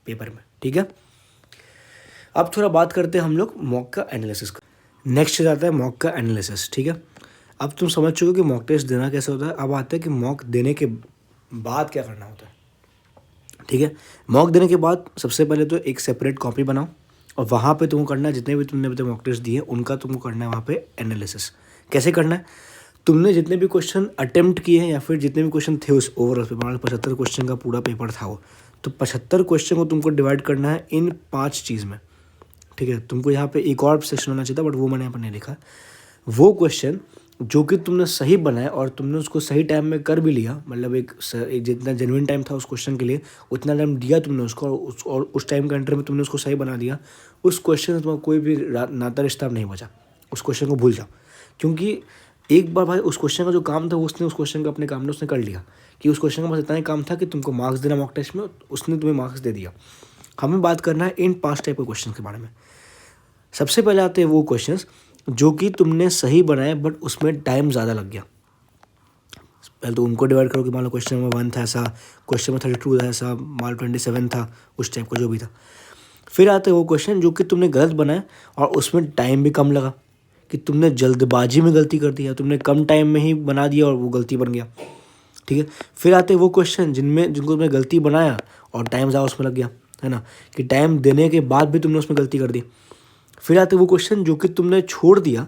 पेपर में, ठीक है। अब थोड़ा बात करते हैं हम लोग मॉक का एनालिसिस का। नेक्स्ट आता है मॉक का एनालिसिस, ठीक है। अब तुम समझ चुके हो कि मॉक टेस्ट देना कैसे होता है। अब आता है कि मॉक देने के बाद क्या करना होता है, ठीक है। मॉक देने के बाद सबसे पहले तो एक सेपरेट कॉपी बनाओ, और वहाँ पे तुमको करना है जितने भी तुमने अभी तक मॉक टेस्ट दिए उनका तुमको करना है वहाँ पे एनालिसिस। कैसे करना है, तुमने जितने भी क्वेश्चन अटेम्प्ट किए हैं या फिर जितने भी क्वेश्चन थे उस ओवरऑल पेपर, 75 क्वेश्चन का पूरा पेपर था वो, तो 75 क्वेश्चन को तुमको डिवाइड करना है इन 5 चीज़ में, ठीक है। तुमको यहाँ पे एक और सेक्शन होना चाहिए था बट वो मैंने यहाँ पर नहीं लिखा। वो क्वेश्चन जो कि तुमने सही बनाया और तुमने उसको सही टाइम में कर भी लिया, मतलब एक जितना जेन्युइन टाइम था उस क्वेश्चन के लिए उतना टाइम दिया तुमने उसको, और उस टाइम के अंडर में तुमने उसको सही बना दिया, उस क्वेश्चन से तुम्हारा कोई भी नाता रिश्ता नहीं बचा, उस क्वेश्चन को भूल जाओ। क्योंकि एक बार भाई उस क्वेश्चन का जो काम था उसने उस क्वेश्चन का अपने काम में उसने कर लिया, कि उस क्वेश्चन का बस इतना ही काम था कि तुमको मार्क्स देना मॉक टेस्ट में, उसने तुम्हें मार्क्स दे दिया। हमें बात करना है इन 5 टाइप के क्वेश्चन के बारे में। सबसे पहले आते हैं वो क्वेश्चंस जो कि तुमने सही बनाए बट उसमें टाइम ज़्यादा लग गया। पहले तो उनको डिवाइड करो कि मान लो क्वेश्चन नंबर 1 था ऐसा, क्वेश्चन नंबर 32 था ऐसा, मान लो 27 था, उस टाइप का जो भी था। फिर आते हैं वो क्वेश्चन जो कि तुमने गलत बनाए और उसमें टाइम भी कम लगा, कि तुमने जल्दबाजी में गलती कर दी, तुमने कम टाइम में ही बना दिया और वो गलती बन गया, ठीक ठीक है। फिर आते हैं वो क्वेश्चन जिनको तुमने गलती बनाया और टाइम ज़्यादा उसमें लग गया, है ना, कि टाइम देने के बाद भी तुमने उसमें गलती कर दी। फिर आते वो क्वेश्चन जो कि तुमने छोड़ दिया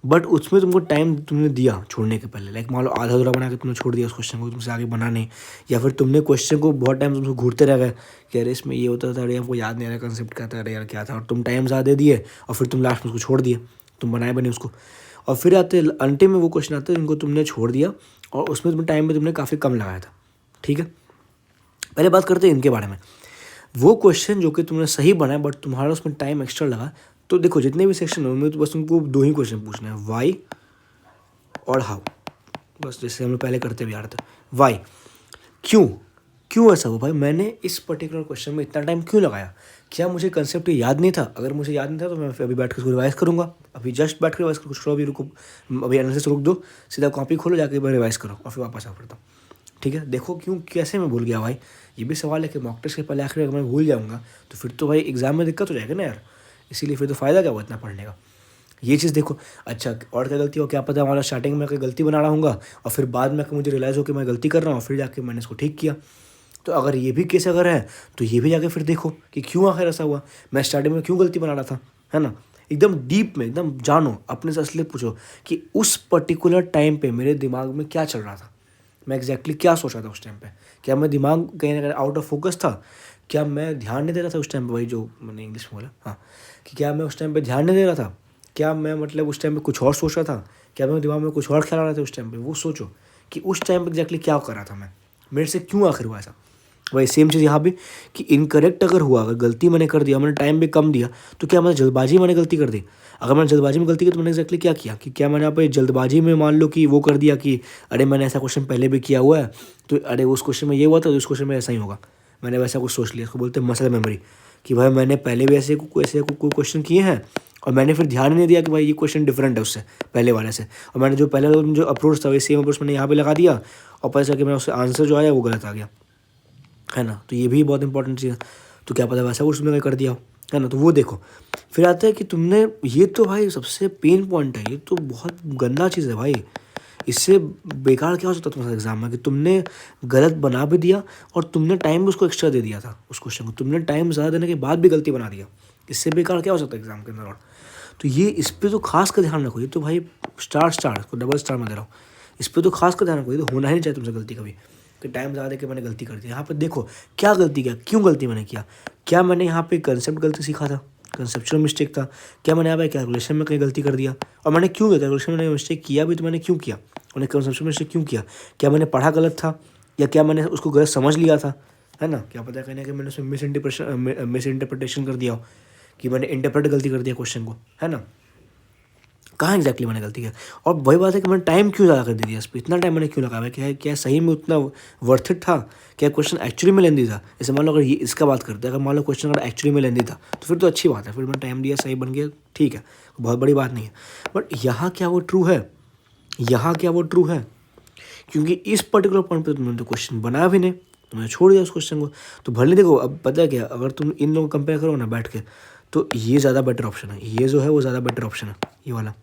बट उसमें तुमको टाइम तुमने दिया छोड़ने के पहले, लाइक मान लो आधा अधूरा बना के तुमने छोड़ दिया उस क्वेश्चन को, तुमसे आगे बना नहीं, या फिर तुमने क्वेश्चन को बहुत टाइम तुमसे घूरते रह गए कि अरे इसमें ये होता था, अरे आपको याद नहीं आ रहा कंसेप्ट क्या था, अरे यार क्या था, और तुम टाइम ज़्यादा दे दिए और फिर तुम लास्ट में उसको छोड़ दिए, तुम बनाए बने उसको। और फिर आते अंतिम में वो क्वेश्चन आते हैं जिनको तुमने छोड़ दिया और उसमें तुमने टाइम में तुमने काफ़ी कम लगाया था, ठीक है। पहले बात करते हैं इनके बारे में। वो क्वेश्चन जो कि तुमने सही बनाया बट तुम्हारा उसमें टाइम एक्स्ट्रा लगा, तो देखो जितने भी सेक्शन है उनमें तो बस तुमको 2 ही क्वेश्चन पूछना है, वाई और हाउ, बस जैसे हम लोग पहले करते भी आ रहे थे। वाई, क्यों ऐसा हुआ भाई, मैंने इस पर्टिकुलर क्वेश्चन में इतना टाइम क्यों लगाया, क्या मुझे कंसेप्ट याद नहीं था? अगर मुझे याद नहीं था तो मैं अभी बैठ कर उसको रिवाइज करूँगा, अभी जस्ट बैठ कर रिवाइज करो, छोड़ो अभी, रुको अभी एनालिसिस रोक दो, सीधा कॉपी खोलो, जाके रिवाइज करो और फिर वापस आ पड़ता हूँ, ठीक है। देखो क्यों कैसे मैं भूल गया भाई, ये भी सवाल है कि मॉक टेस्ट के पहले आखिर अगर मैं भूल जाऊँगा तो फिर तो भाई एग्जाम में दिक्कत हो जाएगा ना यार, इसीलिए फिर तो फ़ायदा क्या हुआ इतना पढ़ने का। ये चीज़ देखो। अच्छा, और क्या गलती हो, क्या पता हमारा स्टार्टिंग में कोई गलती बना रहा हूँगा और फिर बाद में मुझे रियलाइज़ हो कि मैं गलती कर रहा हूँ, फिर जाके मैंने इसको ठीक किया। तो अगर ये भी केस अगर है तो ये भी जाके फिर देखो कि क्यों आखिर ऐसा हुआ, मैं स्टार्टिंग में क्यों गलती बना रहा था, है ना। एकदम डीप में एकदम जानो, अपने से असलियत पूछो कि उस पर्टिकुलर टाइम पे मेरे दिमाग में क्या चल रहा था, मैं एग्जैक्टली क्या सोच रहा था उस टाइम पे, क्या मैं दिमाग कहीं ना कहीं आउट ऑफ फोकस था, क्या मैं ध्यान नहीं दे रहा था उस टाइम पे, वही जो मैंने इंग्लिश में बोला, हाँ, कि क्या मैं उस टाइम पे ध्यान नहीं दे रहा था, क्या मैं मतलब उस टाइम पे कुछ और सोच रहा था, क्या मेरे दिमाग में कुछ और ख्याल आ रहा था उस टाइम पे। वो सोचो कि उस टाइम पे एग्जैक्टली क्या कर रहा था मैं, मेरे से क्यों आखिर हुआ ऐसा। वही सेम चीज़ यहाँ भी कि इनकरेक्ट अगर हुआ, अगर गलती मैंने कर दिया, मैंने टाइम भी कम दिया, तो क्या मैंने जल्दबाजी में मैंने गलती कर दी। अगर मैंने जल्दबाजी में गलती की तो मैंने एग्जैक्टली क्या किया, कि क्या मैंने यहाँ पे जल्दबाजी में मान लो कि वो कर दिया कि अरे मैंने ऐसा क्वेश्चन पहले भी किया हुआ है, तो अरे उस क्वेश्चन में ये हुआ था तो उस क्वेश्चन में ऐसा ही होगा, मैंने वैसा कुछ सोच लिया। इसको बोलते हैं मसल मेमोरी, कि भाई मैंने पहले भी ऐसे कोई क्वेश्चन किए हैं और मैंने फिर ध्यान ही नहीं दिया कि भाई ये क्वेश्चन डिफरेंट है उससे पहले वाले से, और मैंने जो पहले जो अप्रोच था वही सेम अप्रोच मैंने यहाँ पे लगा दिया और पता चला कि मेरा उससे आंसर जो आया वो गलत आ गया, है ना। तो ये भी बहुत इंपॉर्टेंट चीज़ है। तो क्या पता वैसा कुछ तुमने कर दिया हो, है ना। तो वो देखो। फिर आता है कि तुमने, ये तो भाई सबसे पेन पॉइंट है, ये तो बहुत गंदा चीज़ है भाई, इससे बेकार क्या हो सकता है तुम्हारे एग्जाम में, कि तुमने गलत बना भी दिया और तुमने टाइम भी उसको एक्स्ट्रा दे दिया था, उस क्वेश्चन को तुमने टाइम ज़्यादा देने के बाद भी गलती बना दिया। इससे बेकार क्या हो सकता है एग्जाम के अंदर। और तो ये इस पर तो खास कर ध्यान रखो, ये तो भाई स्टार को डबल स्टार में दे रहा हूँ, इस पर तो खास कर ध्यान रखो, ये तो होना ही नहीं चाहिए तुमसे गलती कभी, कि टाइम ज़्यादा दे के मैंने गलती कर दी। यहाँ पर देखो क्या गलती किया, क्यों गलती मैंने किया, क्या मैंने यहाँ पे कंसेप्ट गलती सीखा था, कंसेप्चुअल मिस्टेक था, क्या मैंने यहाँ पे कैलकुलेशन में कहीं गलती कर दिया, और मैंने क्यों किया कैलकुलेशन में मिस्टेक किया भी तो मैंने क्यों किया, मैंने कंसेप्चुअल मिस्टेक क्यों किया, क्या मैंने पढ़ा गलत था या क्या मैंने उसको गलत समझ लिया था, है ना। क्या पता कहने कि मैंने उसमें मिस इंटरप्रिटेशन कर दिया हो, कि मैंने इंटरप्रेट गलती कर दिया क्वेश्चन को, है ना। कहाँ एग्जैक्टली मैंने गलती किया। और वही बात है कि मैंने टाइम क्यों ज़्यादा कर दिया इस पर, इतना टाइम मैंने क्यों लगाया, क्या सही में उतना वर्थ इट था, क्या क्वेश्चन एक्चुअली में लेंदी था। जैसे मान लो अगर ये इसका बात करते हैं, अगर मान लो क्वेश्चन अगर एक्चुअली में लेंदी था तो फिर तो अच्छी बात है, फिर मैंने टाइम दिया, सही बन गया, ठीक है, बहुत बड़ी बात नहीं है। बट यहाँ क्या वो ट्रू है, यहाँ क्या वो ट्रू है, क्योंकि इस पर्टिकुलर पॉइंट पर तुमने तो क्वेश्चन बनाया भी नहीं, तुमने छोड़ दिया उस क्वेश्चन को। तो भले देखो, अब पता है क्या, अगर तुम इन लोगों को कंपेयर करो ना बैठ के, तो ये ज़्यादा बेटर ऑप्शन है, ये जो है वो ज़्यादा बेटर ऑप्शन है, ये वाला,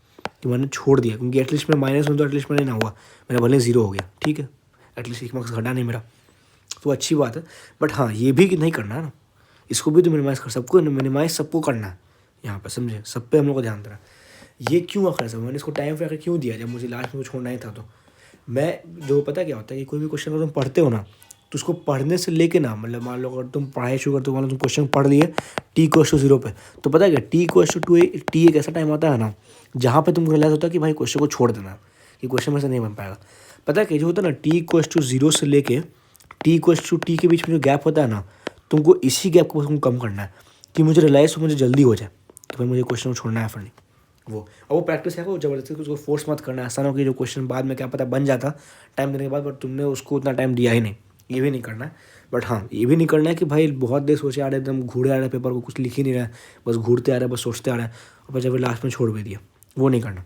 कि मैंने छोड़ दिया, क्योंकि एटलीस्ट मैं माइनस हूँ तो एटलीस्ट मैंने ना हुआ, मेरा भले 0 हो गया, ठीक है, एटलीस्ट 1 मार्क्स घटा नहीं मेरा, तो अच्छी बात है। बट हाँ, ये भी नहीं करना है ना, इसको भी तो मिनिमाइज़ कर, सबको मिनिमाइज सबको करना है यहाँ पर, समझे, सब पे हम लोग को ध्यान देना है। ये क्यों आखिर सब मैंने इसको टाइम पे आकर क्यों दिया, जब मुझे लास्ट में छोड़ना ही था। तो मैं जो पता क्या होता है कि कोई भी क्वेश्चन अगर तुम पढ़ते हो ना, तो उसको पढ़ने से लेके ना, मतलब मान लो अगर तुम पढ़ाई शुरू करते हो, मान लो तुम क्वेश्चन पढ़ लिए t=0 पे, तो पता है क्या t=2 t एक ऐसा टाइम आता है ना जहाँ पे तुमको रियलाइज होता है कि भाई क्वेश्चन को छोड़ देना, कि क्वेश्चन में से नहीं बन पाएगा। पता है कि जो होता है ना t=0 से लेके t के बीच में जो गैप होता है ना, तुमको इसी गैप को तुमको कम करना है, कि मुझे रियलाइज मुझे जल्दी हो जाए कि भाई मुझे क्वेश्चन को छोड़ना है फिर नहीं वो। और वो प्रैक्टिस है, वो जबरदस्ती उसको फोर्स मत करना है। ऐसा ना हो कि जो क्वेश्चन बाद में क्या पता बन जाता टाइम देने के बाद, बट तुमने उसको उतना टाइम दिया ही नहीं, ये भी नहीं करना है। बट हाँ, ये भी नहीं करना है कि भाई बहुत देर सोचे आ रहे, एकदम घूरे आ रहे पेपर को, कुछ लिख ही नहीं रहा है, बस घूरते आ रहे हैं, बस सोचते आ रहे हैं, और जब लास्ट में छोड़ भी दिया, वो नहीं करना।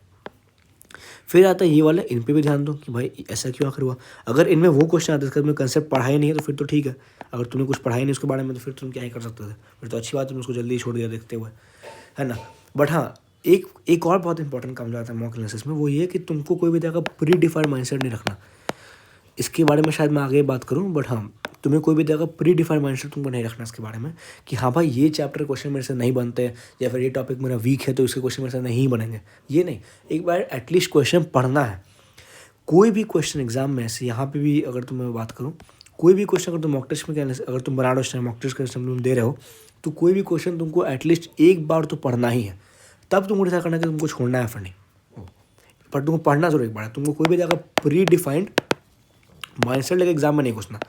फिर आता है ये वाला, इन पे भी ध्यान दो कि भाई ऐसा क्यों आखिर हुआ। अगर इनमें वो क्वेश्चन आता है जिसका तुम्हें कंसेप्ट पढ़ा ही नहीं है तो फिर तो ठीक है, अगर तुमने कुछ पढ़ा ही नहीं उसके बारे में तो फिर तुम क्या ही कर सकते थे, फिर तो अच्छी बात है, तुमने उसको जल्दी छोड़ दिया देखते हुए, है ना। बट हाँ, एक और बहुत इंपॉर्टेंट काम जो आता है मॉक एनालिसिस में, वो ये है कि तुमको कोई भी तरह का प्री डिफाइंड माइंडसेट नहीं रखना। इसके बारे में शायद मैं आगे बात करूँ, बट हाँ, तुम्हें कोई भी जगह प्री डिफाइंड माइंडसेट तुमको नहीं रखना इसके बारे में कि हाँ भाई ये चैप्टर क्वेश्चन मेरे से नहीं बनते, या फिर ये टॉपिक मेरा वीक है तो इसके क्वेश्चन मेरे से नहीं बनेंगे। ये नहीं, एक बार एटलीस्ट क्वेश्चन पढ़ना है। कोई भी क्वेश्चन एग्जाम में ऐसे, यहाँ पे भी अगर तुम्हें बात करूँ, कोई भी क्वेश्चन अगर तुम मॉक टेस्ट में, अगर तुम बना रहे हो मॉक टेस्ट का तुम दे रहे हो, तो कोई भी क्वेश्चन तुमको एटलीस्ट एक बार तो पढ़ना ही है, तब तुमको डिसाइड करना है कि तुमको छोड़ना है फिर नहीं। पर तुमको पढ़ना जरूर एक बार है। तुमको कोई भी जगह प्री डिफाइंड माइंडसेट लेकर एग्जाम में नहीं घुसना।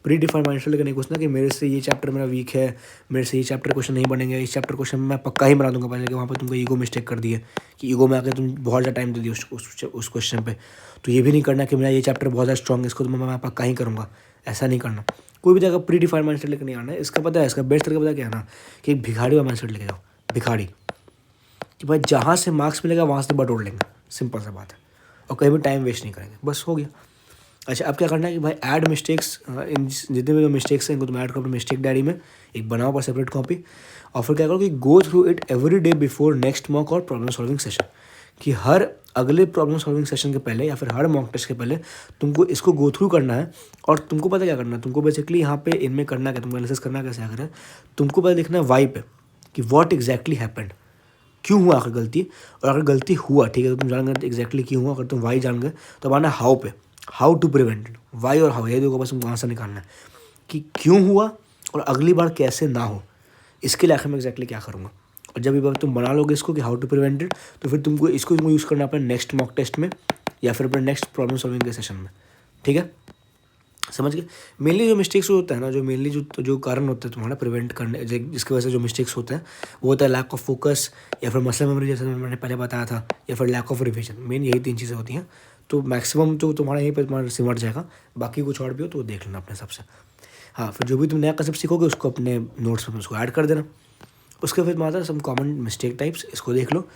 प्री डिफाइंड माइंडसेट लेकर नहीं घुसना कि मेरे से ये चैप्टर मेरा वीक है, मेरे से ये चैप्टर क्वेश्चन नहीं बनेंगे, इस चैप्टर क्वेश्चन मैं पक्का ही बना दूंगा। पहले कि वहाँ पे तुमको ईगो मिस्टेक कर दी है कि ईगो में आकर तुम बहुत ज़्यादा टाइम दे दिए उस क्वेश्चन पे। तो ये भी नहीं करना कि मेरा ये चैप्टर बहुत ज़्यादा स्ट्रॉन्ग है, इसको तो मैं पक्का ही करूँगा, ऐसा नहीं करना। कोई भी जगह प्री डिफाइंड माइंडसेट लेकर नहीं आना है। इसका पता है, इसका बेस्ट तरीका पता क्या है ना, कि एक भिखारी का माइंडसेट लेके जाओ। भिखारी कि भाई जहाँ से मार्क्स मिलेगा वहाँ से बटोर लेंगे, सिंपल सा बात है, और कहीं भी टाइम वेस्ट नहीं करेंगे, बस हो गया। अच्छा, अब क्या करना है कि भाई ऐड मिस्टेक्स, इन जितने भी मिस्टेक्स हैं इनको तुम ऐड करो अपने मिस्टेक डायरी में, एक बनाओ पर सेपरेट कॉपी। और फिर क्या करो कि go through it every day before next mock और प्रॉब्लम सॉल्विंग सेशन, कि हर अगले प्रॉब्लम सॉल्विंग सेशन के पहले या फिर हर मॉक टेस्ट के पहले तुमको इसको गो थ्रू करना है। और तुमको पता क्या करना है, तुमको बेसिकली यहाँ पे इनमें करना क्या, तुमको एनालिसिस करना कैसे आकर है, तुमको पहले देखना है वाई पे कि व्हाट एग्जैक्टली हैपेंड, क्यों हुआ आखिर गलती। और अगर गलती हुआ, ठीक है, तो तुम जान गए एग्जैक्टली क्यों हुआ। अगर तुम वाई जान गए तो अब आना हाउ पे, how to prevent it. Why और हाउ, ये दो बस तुमको आंसर निकालना है कि क्यों हुआ और अगली बार कैसे ना हो, इसके लिए आखिर में एग्जैक्टली क्या करूँगा। और जब ये बार तुम बना लोगे इसको कि हाउ टू प्रिवेंट इट, तो फिर तुमको यूज़ करना अपने नेक्स्ट मॉक टेस्ट में या फिर अपने नेक्स्ट प्रॉब्लम सॉल्विंग के सेशन में, ठीक है, समझ गए। मेनली जो मिस्टेक्स होता है ना, जो मेनली जो कारण होता है तुम्हारा प्रिवेंट करने, जिसकी वजह से जो मिस्टेक्स होते हैं वो होता है लैक ऑफ फोकस, या फिर मसल मेमोरी, जैसे मैंने पहले बताया था, या फिर लैक ऑफ रिविजन। मेन यही 3 चीज़ें होती हैं। तो मैक्सिमम तो तुम्हारा यहीं पर तुम्हारा सिमट जाएगा, बाकी कुछ और भी हो तो देख लेना अपने हिसाब से। हाँ, फिर जो भी तुम नया कंसेप्ट सीखोगे उसको अपने नोट्स में उसको ऐड कर देना। उसके फिर तुम्हारा सम कॉमन मिस्टेक टाइप्स, इसको देख लो।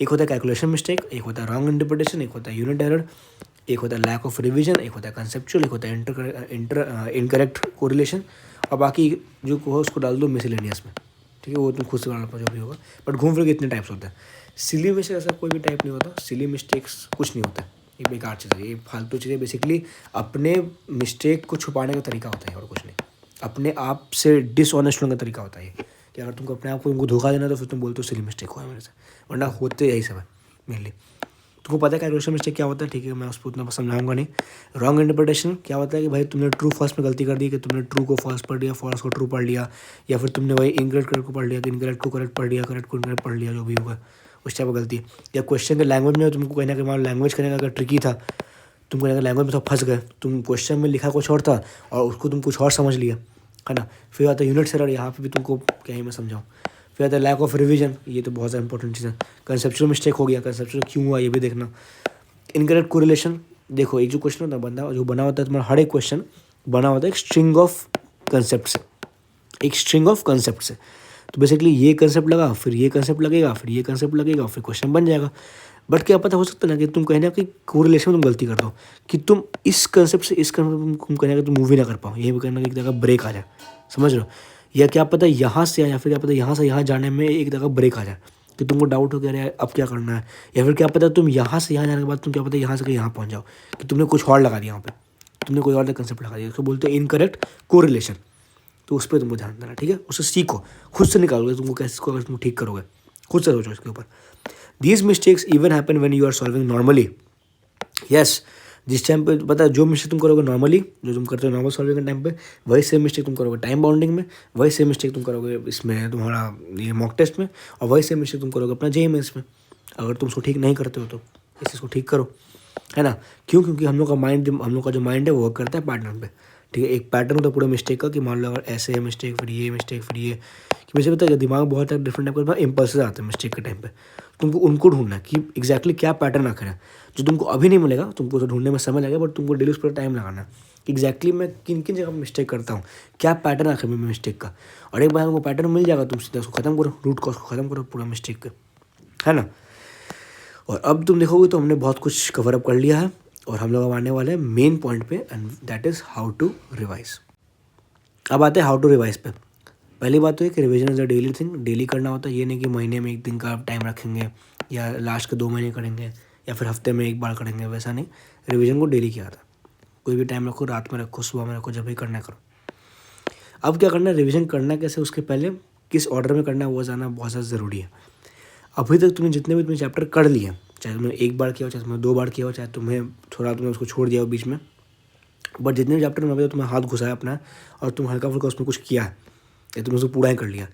एक होता है कैलकुलेशन मिस्टेक, एक होता है रॉन्ग इंटरप्रिटेशन, एक होता है यूनिट एरर, एक होता है लैक ऑफ रिवीजन, एक होता है कंसेप्चुअल, एक होता है इनकरेक्ट कोरिलेशन, और बाकी जो हो उसको डाल दो मिसलेनियस में, ठीक है, वो तुम खुद से बनाना जो भी होगा। बट घूम फिर के इतने टाइप्स होते हैं। सिली मिस्टेक ऐसा कोई भी टाइप नहीं होता, सिली मिस्टेक्स कुछ नहीं होता है, ये बेकार चीज़ है, ये फालतू चीज़ें बेसिकली अपने मिस्टेक को छुपाने का तरीका होता है और कुछ नहीं, अपने आप से डिसऑनेस्ट होने का तरीका होता है ये, कि अगर तुमको अपने आप को तुमको धोखा देना तो फिर तुम बोलते हो सिली मिस्टेक हुआ है मेरे से, वरना होते यही सब है मेनली। तुमको पता है कैलकुलेशन मिस्टेक क्या होता है, ठीक है, मैं उसको उतना समझाऊंगा नहीं। रॉन्ग इंटरप्रिटेशन क्या होता है कि भाई तुमने ट्रू फॉल्स में गलती कर दी, कि तुमने ट्रू को फॉल्स पढ़ लिया, फॉल्स को ट्रू पढ़ लिया, या फिर तुमने वही इनकरेक्ट को पढ़ लिया कि इनकरेक्ट को करेक्ट पढ़ लिया, करेक्ट को इनकरेक्ट पढ़ लिया, जो भी होगा उस टाइप की गलती। या क्वेश्चन के लैंग्वेज में तुमको कहना कि मान लैंग्वेज करने का अगर ट्रिकी था, तुम कहने का लैंग्वेज में तो फंस गए, तुम क्वेश्चन में लिखा कुछ और था और उसको तुम कुछ और समझ लिया, है ना। फिर आता है यूनिट एरर, यहाँ पे भी तुमको क्या ही मैं समझाऊँ। फिर आता है लैक ऑफ रिवीजन, ये तो बहुत ज़्यादा इंपॉर्टेंट चीज़ है। कंसेप्चुअल मिस्टेक हो गया, कंसेप्चुअल क्यों हुआ ये भी देखना। इनकरेक्ट कोरिलेशन, देखो एक जो क्वेश्चन होता है बंदा जो बना होता है तुम्हारा, हर एक क्वेश्चन बना होता है एक स्ट्रिंग ऑफ कंसेप्ट से, एक स्ट्रिंग ऑफ कंसेप्ट से। तो बेसिकली ये कंसेप्ट लगा, फिर ये कंसेप्ट लगेगा, फिर ये कंसेप्ट लगेगा, फिर क्वेश्चन बन जाएगा। बट क्या पता हो सकता है ना कि तुम कहना कि कोरिलेशन में तुम गलती कर दो, कि तुम इस कंसेप्ट से इस कंसेप्ट तुम कहना कि तुम मूवी ना कर पाओ, ये भी कहना कि एक जगह ब्रेक आ जाए, समझ रहे हो। या क्या पता यहाँ से, या फिर क्या पता यहाँ से यहाँ जाने में एक जगह ब्रेक आ जाए, कि तुमको डाउट हो गया अब क्या करना है। या फिर क्या पता तुम यहाँ से यहाँ जाने के बाद तुम क्या पता यहाँ से यहाँ पहुँच जाओ, कि तुमने कुछ और लगा दिया, यहाँ पे तुमने कोई और कंसेप्ट लगा दिया, उसको बोलते हैं इनकरेक्ट कोरिलेशन। तो उस पर तुमको ध्यान देना, ठीक है, उससे सीखो, खुद से निकालोगे तुमको कैसे, इसको अगर तुम ठीक करोगे, खुद से सोचो इसके ऊपर। These mistakes even happen when you are solving normally. Yes, जिस टाइम पे पता है जो मिस्टेक तुम करोगे नॉर्मली, जो तुम करते हो नॉर्मल सॉल्विंग के टाइम पे, वही सेम मिस्टेक तुम करोगे टाइम बाउंडिंग में, वही सेम मिस्टेक तुम करोगे इसमें तुम्हारा ये मॉक टेस्ट में, और वही सेम मिस्टेक तुम करोगे अपना जेईई मेंस में। अगर तुम उसको ठीक नहीं करते हो तो इस चीज़ को ठीक करो, है ना। क्यों, क्योंकि हम लोग का जो माइंड है वो वर्क करता है पैटर्न पे, ठीक है। एक पैटर्न होता है पूरा मिस्टेक का, कि मान लो अगर ऐसे है मिस्टेक, फिर ये मिस्टेक, फिर ये, कि मुझे पता है दिमाग बहुत डिफरेंट टाइप का इम्पल्सेस आते हैं मिस्टेक के टाइम पे। तुमको उनको ढूंढना है कि एग्जैक्टली क्या पैटर्न आखिर है, जो तुमको अभी नहीं मिलेगा, तुमको तो ढूंढने में समय लगेगा, बट तुमको डेली उस पर टाइम लगाना है कि एग्जैक्टली मैं किन किन जगह मिस्टेक करता हूँ, क्या पैटर्न आखिर में मिस्टेक का। और एक बार हमको पैटर्न मिल जाएगा, तुम सीधा उसको खत्म करो, रूट कॉज को खत्म करो पूरा मिस्टेक का, है ना। और अब तुम देखोगे तो हमने बहुत कुछ कवर अप कर लिया है, और हम लोग अब आने वाले हैं मेन पॉइंट पे, and that is how to revise. अब आते हैं हाउ टू रिवाइज पे। पहली बात तो है कि revision is a daily thing, daily करना होता है। ये नहीं कि महीने में 1 दिन का टाइम रखेंगे, या लास्ट के 2 महीने करेंगे, या फिर हफ्ते में 1 बार करेंगे, वैसा नहीं। रिवीजन को डेली किया था, कोई भी टाइम रखो, रात में रखो, सुबह में रखो, जब भी करना है करो। अब क्या करना है, रिवीजन करना कैसे, उसके पहले किस ऑर्डर में करना है वो जानना बहुत ज़्यादा ज़रूरी है। अभी तक तुमने जितने भी तुमने चैप्टर कर लिए, चाहे तुमने एक बार किया हो, चाहे तुमने 2 बार किया हो, चाहे तुम्हें थोड़ा तुमने उसको छोड़ दिया हो बीच में, बट जितने भी चैप्टर में अभी तक तुम्हें हाथ घुसाया अपना और तुम हल्का फुल्का उसमें कुछ किया है या तुमने उसको पूरा ही कर लिया,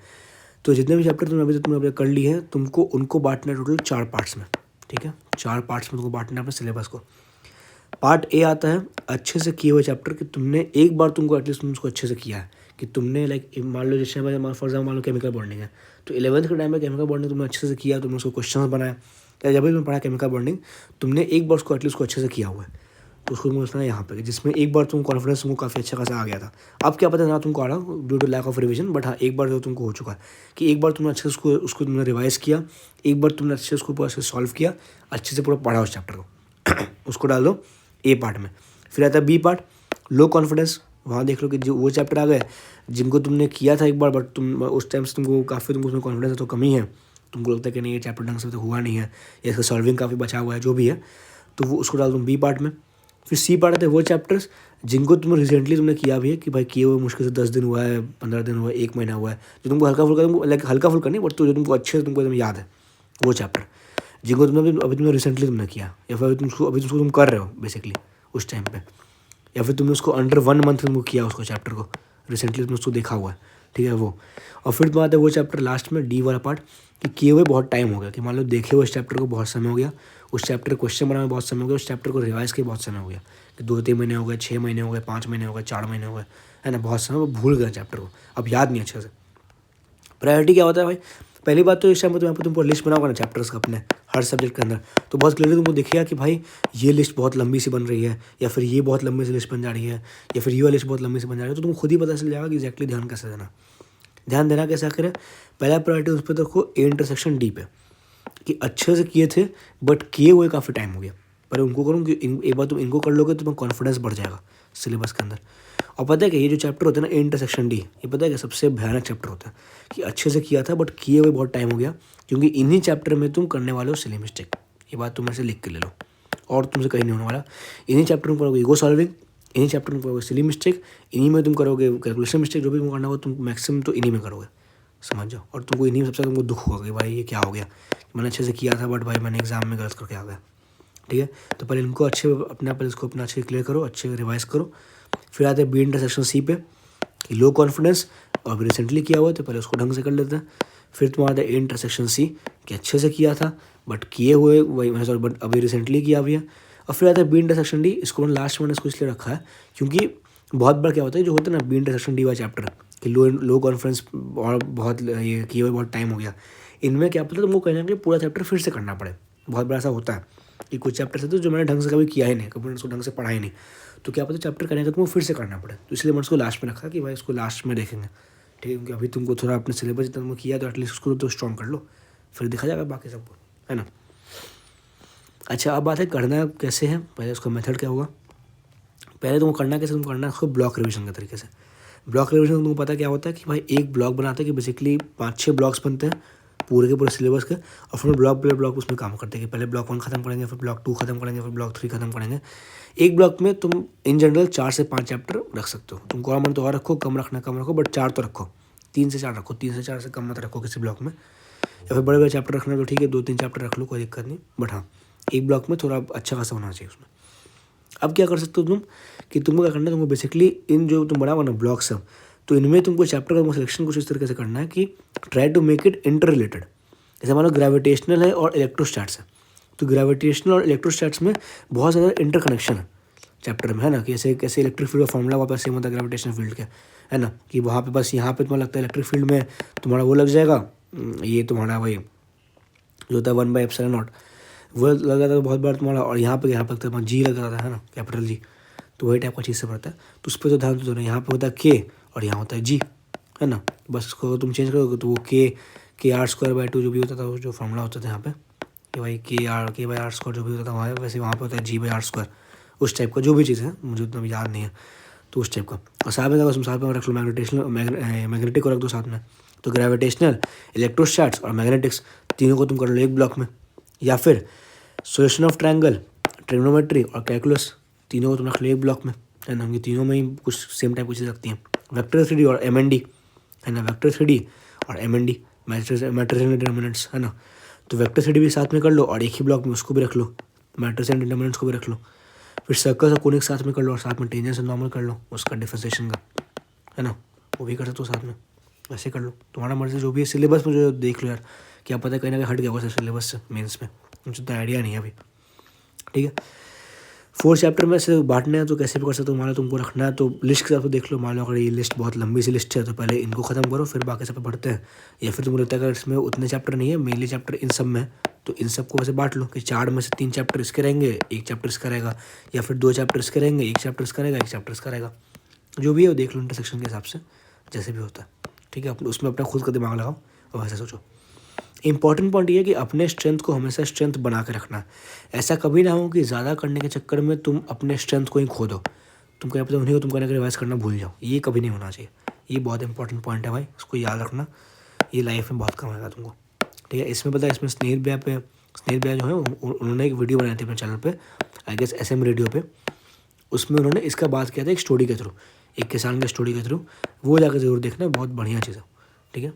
तो जितने भी चैप्टर तुमने अभी कर लिए हैं, तुमको उनको बांटना है टोटल 4 पार्ट्स में। ठीक है, 4 पार्ट्स में तुमको बांटना है अपने सिलेबस को। पार्ट ए आता है अच्छे से किए हुए चैप्टर कि तुमने एक बार तुमको एटलीस्ट तुमने उसको अच्छे से किया है, कि तुमने लाइक मान लो जैसे फॉर एग्जाम्पल मान लो केमिकल बॉन्डिंग है, तो 11th के टाइम में केमिकल बॉन्डिंग तुमने अच्छे से किया, तुमने उसको क्वेश्चन बनाया, या जब भी तुमने पढ़ा केमिकल बॉन्डिंग तुमने एक बार उसको एटलीस्ट उसको अच्छे से किया हुआ है, तो उसको तुमने सुना यहाँ पे, जिसमें एक बार तुमको कॉन्फिडेंस तुमको काफ़ी अच्छा खासा आ गया था। अब क्या पता ना तुमको आ रहा due to lack of revision, but हाँ एक बार जो तुमको हो चुका है कि एक बार तुमने अच्छे से उसको तुमने रिवाइज किया, एक बार तुमने अच्छे से उसको पूरा सॉल्व किया, अच्छे से पूरा पढ़ा उस चैप्टर को उसको डाल दो ए पार्ट में। फिर आता है बी पार्ट, लो कॉन्फिडेंस। वहाँ देख लो कि जो वो चैप्टर आ गए जिनको तुमने किया था एक बार, बट तुम उस टाइम से तुमको काफ़ी तुमको उसमें कॉन्फिडेंस तो कमी है, तुमको लगता है कि नहीं ये चैप्टर ढंग से तो हुआ नहीं है या इसका सॉल्विंग काफ़ी बचा हुआ है, जो भी है, तो वो उसको डाल दूँ बी पार्ट में। फिर सी पार्ट आते हैं वो चैप्टर्स जिनको तुम रिसेंटली तुमने किया भी है कि भाई किए हुए मुश्किल से 10 दिन हुआ है, 15 दिन हुआ है, 1 महीना हुआ है, जो तुमको हल्का फुल्का लाइक हल्का फुल्का नहीं, बट तो जो तुमको अच्छे से तुमको एकदम याद है वो चैप्टर, जिनको तुमने अभी तुमने रिसेंटली तुमने किया, या फिर अभी तुम कर रहे हो बेसिकली उस टाइम पे, या फिर तुमने उसको अंडर 1 मंथ तुमको किया उसको चैप्टर को, रिसेंटली तुमने उसको देखा हुआ है। ठीक है वो। और फिर तुम्हारा आता है वो चैप्टर लास्ट में डी वाला पार्ट कि किए हुए बहुत टाइम हो गया, कि मान लो देखे हुए उस चैप्टर को बहुत समय हो गया, उस चैप्टर क्वेश्चन बनाने में बहुत समय हो गया, उस चैप्टर को रिवाइज के बहुत समय हो गया, कि 2-3 महीने हो गए, 6 महीने हो गए, 5 महीने हो गए, 4 महीने हो गए, है ना, बहुत समय वो भूल गए चैप्टर को, अब याद नहीं अच्छे से। प्रायोरिटी क्या होता है भाई, पहली बात तो इस टाइम पर यहाँ पर तुमको लिस्ट बनाओगे ना चैप्टर्स का अपने हर सब्जेक्ट के अंदर, तो बहुत क्लियरली तुमको दिखेगा कि भाई ये लिस्ट बहुत लंबी सी बन रही है, या फिर ये बहुत लंबी सी लिस्ट बन जा रही है, या फिर ये वाली लिस्ट बहुत लंबी सी बन जा रही है, तो तुमको खुद ही पता चल जाएगा कि एक्जैक्टली ध्यान कैसे देना। ध्यान देना कैसे करें, पहला प्रायोरिटी उस पर रखो ए इंटरसेक्शन डी पे, कि अच्छे से किए थे बट किए हुए काफ़ी टाइम हो गया, पर उनको करूँ कि एक बार तुम इनको कर लोगे तो तुम्हें कॉन्फिडेंस बढ़ जाएगा सिलेबस के अंदर। और पता है कि ये जो चैप्टर होता है ना ए इंटरसेक्शन डी, ये पता है कि सबसे भयानक चैप्टर होता है, कि अच्छे से किया था बट किए हुए बहुत टाइम हो गया, क्योंकि इन्हीं चैप्टर में तुम करने वाले हो सिली मिस्टेक। ये बात तुम ऐसे लिख के ले लो, और तुमसे कहीं नहीं होने वाला। इन्हीं चैप्टर में करोगे ईगो सॉल्विंग, इन्हीं चैप्टर में करोगे सिली मिस्टेक, इन्हीं में तुम करोगे कैलकुलेशन मिस्टेक, जो भी तुम करना होगा तुम मैक्सिमम तो इन्हीं में करोगे, समझ जाओ। और तुमको इन्हीं में सबसे तुमको दुख होगा कि भाई ये क्या हो गया, मैंने अच्छे से किया था बट भाई मैंने एग्जाम में गलत करके आ गया। ठीक है, तो पहले इनको अच्छे पहले इसको अपना अच्छे क्लियर करो, अच्छे रिवाइज करो। फिर आते हैं बी इंटरसेक्शन सी पे, कि लो कॉन्फिडेंस, और अभी रिसेंटली किया हुआ है तो पहले उसको ढंग से कर लेते हैं। फिर तुम्हारा आता है ए इंटरसेक्शन सी, कि अच्छे से किया था बट किए हुए वही सॉरी बट अभी रिसेंटली किया भी है। और फिर आता है बी इंटरसेक्शन डी, इसको मैंने लास्ट में इसको इसलिए रखा है क्योंकि बहुत बार क्या होता है जो होता है ना बी इंटरसेक्शन डी वाला चैप्टर, कि लो कॉन्फिडेंस और बहुत ये किए हुए बहुत टाइम हो गया, इनमें क्या पता तुमको कहीं ना कहीं पूरा चैप्टर फिर से करना पड़े। बहुत बड़ा ऐसा होता है कि कुछ चैप्टर तो जो मैंने ढंग से कभी किया ही नहीं, कभी मैंने उसको ढंग से पढ़ा ही नहीं, तो क्या पता चैप्टर करने का तुमको फिर से करना पड़े, तो इसलिए मैंने उसको लास्ट में रखा कि भाई उसको लास्ट में देखेंगे। ठीक है, क्योंकि अभी तुमको थोड़ा अपने सिलेबस जितना तुमको किया तो एटलीस्ट उसको तो स्ट्रॉन्ग कर लो, फिर देखा जाएगा बाकी सबको, है ना। अच्छा, अब बात है करना कैसे है, पहले उसका मेथड क्या होगा। पहले तुमको करना कैसे, तुमको करना है उसको ब्लॉक रिविजन के तरीके से। ब्लॉक रिविजन तुमको पता क्या होता है कि भाई एक ब्लॉक बनाते हैं, कि बेसिकली 5-6 ब्लॉक्स बनते हैं पूरे के पूरे सिलेबस के, और फिर ब्लॉक उसमें काम करते हैं कि पहले ब्लॉक 1 खत्म करेंगे, फिर ब्लॉक 2 खत्म करेंगे, फिर ब्लॉक 3 खत्म करेंगे। एक ब्लॉक में तुम इन जनरल 4 से 5 चैप्टर रख सकते हो, तुमको और मन तो और रखो, कम रखना कम रखो, बट 4 तो रखो, 3 से 4 रखो, 3 से 4 से कम मत रखो किसी ब्लॉक में। या फिर बड़े बड़े चैप्टर रखना तो ठीक है, 2-3 चैप्टर रख लो, कोई दिक्कत नहीं, बट हाँ एक ब्लॉक में थोड़ा अच्छा खासा होना चाहिए उसमें। अब क्या कर सकते हो तुम, कि तुमको क्या करना है, तुमको बेसिकली इन जो तुम बनाओ ना ब्लॉक्स सब, तो इनमें तुमको चैप्टर का सिलेक्शन कुछ इस तरीके से करना है कि try to make it inter related. जैसे मान लो ग्रेविटेशनल है और इलेक्ट्रोस्टैट्स है, तो ग्रेविटेशनल और इलेक्ट्रोस्टैट्स में बहुत ज़्यादा इंटर कनेक्शन है चैप्टर में, है ना, कि कैसे इलेक्ट्रिक फील्ड का फॉर्मूला वापस सेम होता है ग्रेविटेशनल फील्ड के, है ना, कि वहाँ पे बस यहाँ पे तुम्हें लगता है इलेक्ट्रिक फील्ड में तुम्हारा वो लग जाएगा, ये तुम्हारा वही जो होता है 1/ε0 वो लग जाता है बहुत बार तुम्हारा, और यहाँ पे तुम्हारा जी लग जाता है ना, कैपिटल जी, तो वही टाइप का चीज़ से पड़ता है, तो उस पर तो ध्यान दो ना। यहाँ पे होता है के और यहाँ होता है जी, है ना, बस उसको तुम चेंज करोगे तो वो के r²/2 जो भी होता था, जो फॉर्मूला होता था यहाँ पे कि भाई k/r² जो भी होता था वहाँ, वैसे वहाँ पे होता है g/r², उस टाइप का जो भी चीज़ है, मुझे उतना याद नहीं है, तो उस टाइप का। और साथ में अगर तुम साथ में रख लो मैग्नेटिक को रख दो साथ में, तो ग्रेविटेशनल, इलेक्ट्रोस्टैट्स और मैग्नेटिक्स तीनों को तुम कर लो एक ब्लॉक में। या फिर सोल्यूशन ऑफ ट्रायंगल, ट्रिग्नोमेट्री और कैलकुलस तीनों को तुम रख लो एक ब्लॉक में, है ना, ये तीनों में ही कुछ सेम टाइप की चीज़ रखती हैं। वेक्टर 3D और MND, है ना, वेक्टर 3D और MND, मैट्रिक्स एंड डिटर्मिनेंट्स, है ना। तो वेक्टर 3D भी साथ में कर लो और एक ही ब्लॉक में उसको भी रख लो, मैट्रिक्स एंड डिटर्मिनेंट्स को भी रख लो। फिर सर्कल और कोनिक साथ में कर लो और साथ में टेंजेंट एंड नॉर्मल कर लो उसका डिफरेंशिएशन का, है ना, वो भी कर सकते हो साथ में। ऐसे कर लो, तुम्हारा मर्जी, जो भी है। सिलेबस में जो देख लो यार, क्या पता कहीं ना कहीं हट गया होगा सिलेबस से मेंस में, मुझे तो आइडिया नहीं है अभी, ठीक है। 4 चैप्टर में से बांटना है तो कैसे भी कर सकते हो। मान लो तुमको रखना है तो लिस्ट के साथ देख लो। मान लो अगर ये लिस्ट बहुत लंबी सी लिस्ट है तो पहले इनको ख़त्म करो, फिर बाकी सब पे बढ़ते हैं। या फिर तुमको लगता है अगर इसमें उतने चैप्टर नहीं है, मेनली चैप्टर इन सब में, तो इन सबको वैसे बांट लो कि 4 में से 3 चैप्टर इसके रहेंगे, 1 चैप्टर इसका रहेगा, या फिर 2 चैप्टर इसके रहेंगे, 1 चैप्टर इसका रहेगा, 1 चैप्टर इसका रहेगा। जो भी है वो देख लो इंटरसेक्शन के हिसाब से, जैसे भी होता है, ठीक है। उसमें अपना खुद का दिमाग लगाओ और वैसे सोचो। इंपॉर्टेंट पॉइंट ये है कि अपने स्ट्रेंथ को हमेशा स्ट्रेंथ बना के रखना। ऐसा कभी ना हो कि ज़्यादा करने के चक्कर में तुम अपने स्ट्रेंथ को ही खो दो, तुम क्या पता नहीं हो, तुम कहने का रिवाइज करना भूल जाओ। ये कभी नहीं होना चाहिए। ये बहुत इंपॉर्टेंट पॉइंट है भाई, इसको याद रखना, ये लाइफ में बहुत काम आएगा तुमको, ठीक है। इसमें पता है, इसमें स्नेहित भैया जो है उन्होंने एक वीडियो बनाई थी अपने चैनल पे, आई गेस SM रेडियो पे। उसमें उन्होंने इसका बात किया था एक स्टोरी के थ्रू, एक किसान के स्टोरी के थ्रू। वो जाकर ज़रूर देखना, बहुत बढ़िया चीज़ है, ठीक है।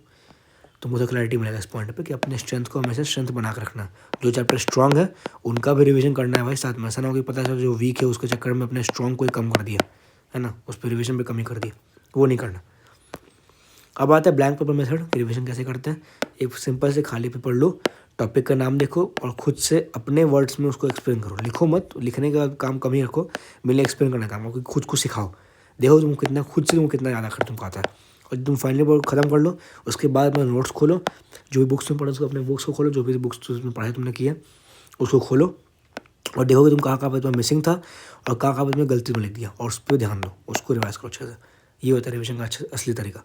तो मुझे क्लैरिटी मिलेगा इस पॉइंट पे कि अपने स्ट्रेंथ को हमेशा स्ट्रेंथ बना कर रखना। जो चैप्टर स्ट्रॉन्ग है उनका भी रिवीजन करना है भाई साथ में। ऐसा ना हो कि पता चला जो वीक है उसके चक्कर में अपने स्ट्रॉन्ग को ही कम कर दिया, है ना, उस पर रिवीजन पे कमी कर दी, वो नहीं करना। अब आता है ब्लैंक पेपर मेथड, रिवीजन कैसे करते हैं। एक सिंपल से खाली पेपर लो, टॉपिक का नाम देखो और खुद से अपने वर्ड्स में उसको एक्सप्लेन करो। लिखो मत, लिखने का काम कम ही रखो, मेनली एक्सप्लेन करने का काम हो, खुद को सिखाओ। देखो तुम कितना खुद से तुम कितना ज़्यादा कर तुमको आता है। और तुम फाइनली वर्क ख़त्म कर लो, उसके बाद अपना नोट्स खोलो, जो भी बुक्स में पढ़ो उसको, अपने बुक्स को खोलो, जो भी बुक्स में पढ़ाई तुमने की है उसको खोलो और देखो कि तुम कहाँ कहाँ पर तुम्हें मिसिंग था और कहाँ कहाँ पर तुम्हें गलती में लिख दिया, और उस पर ध्यान दो, उसको रिवाइज करो अच्छे से। ये होता है रिविजन का असली तरीका,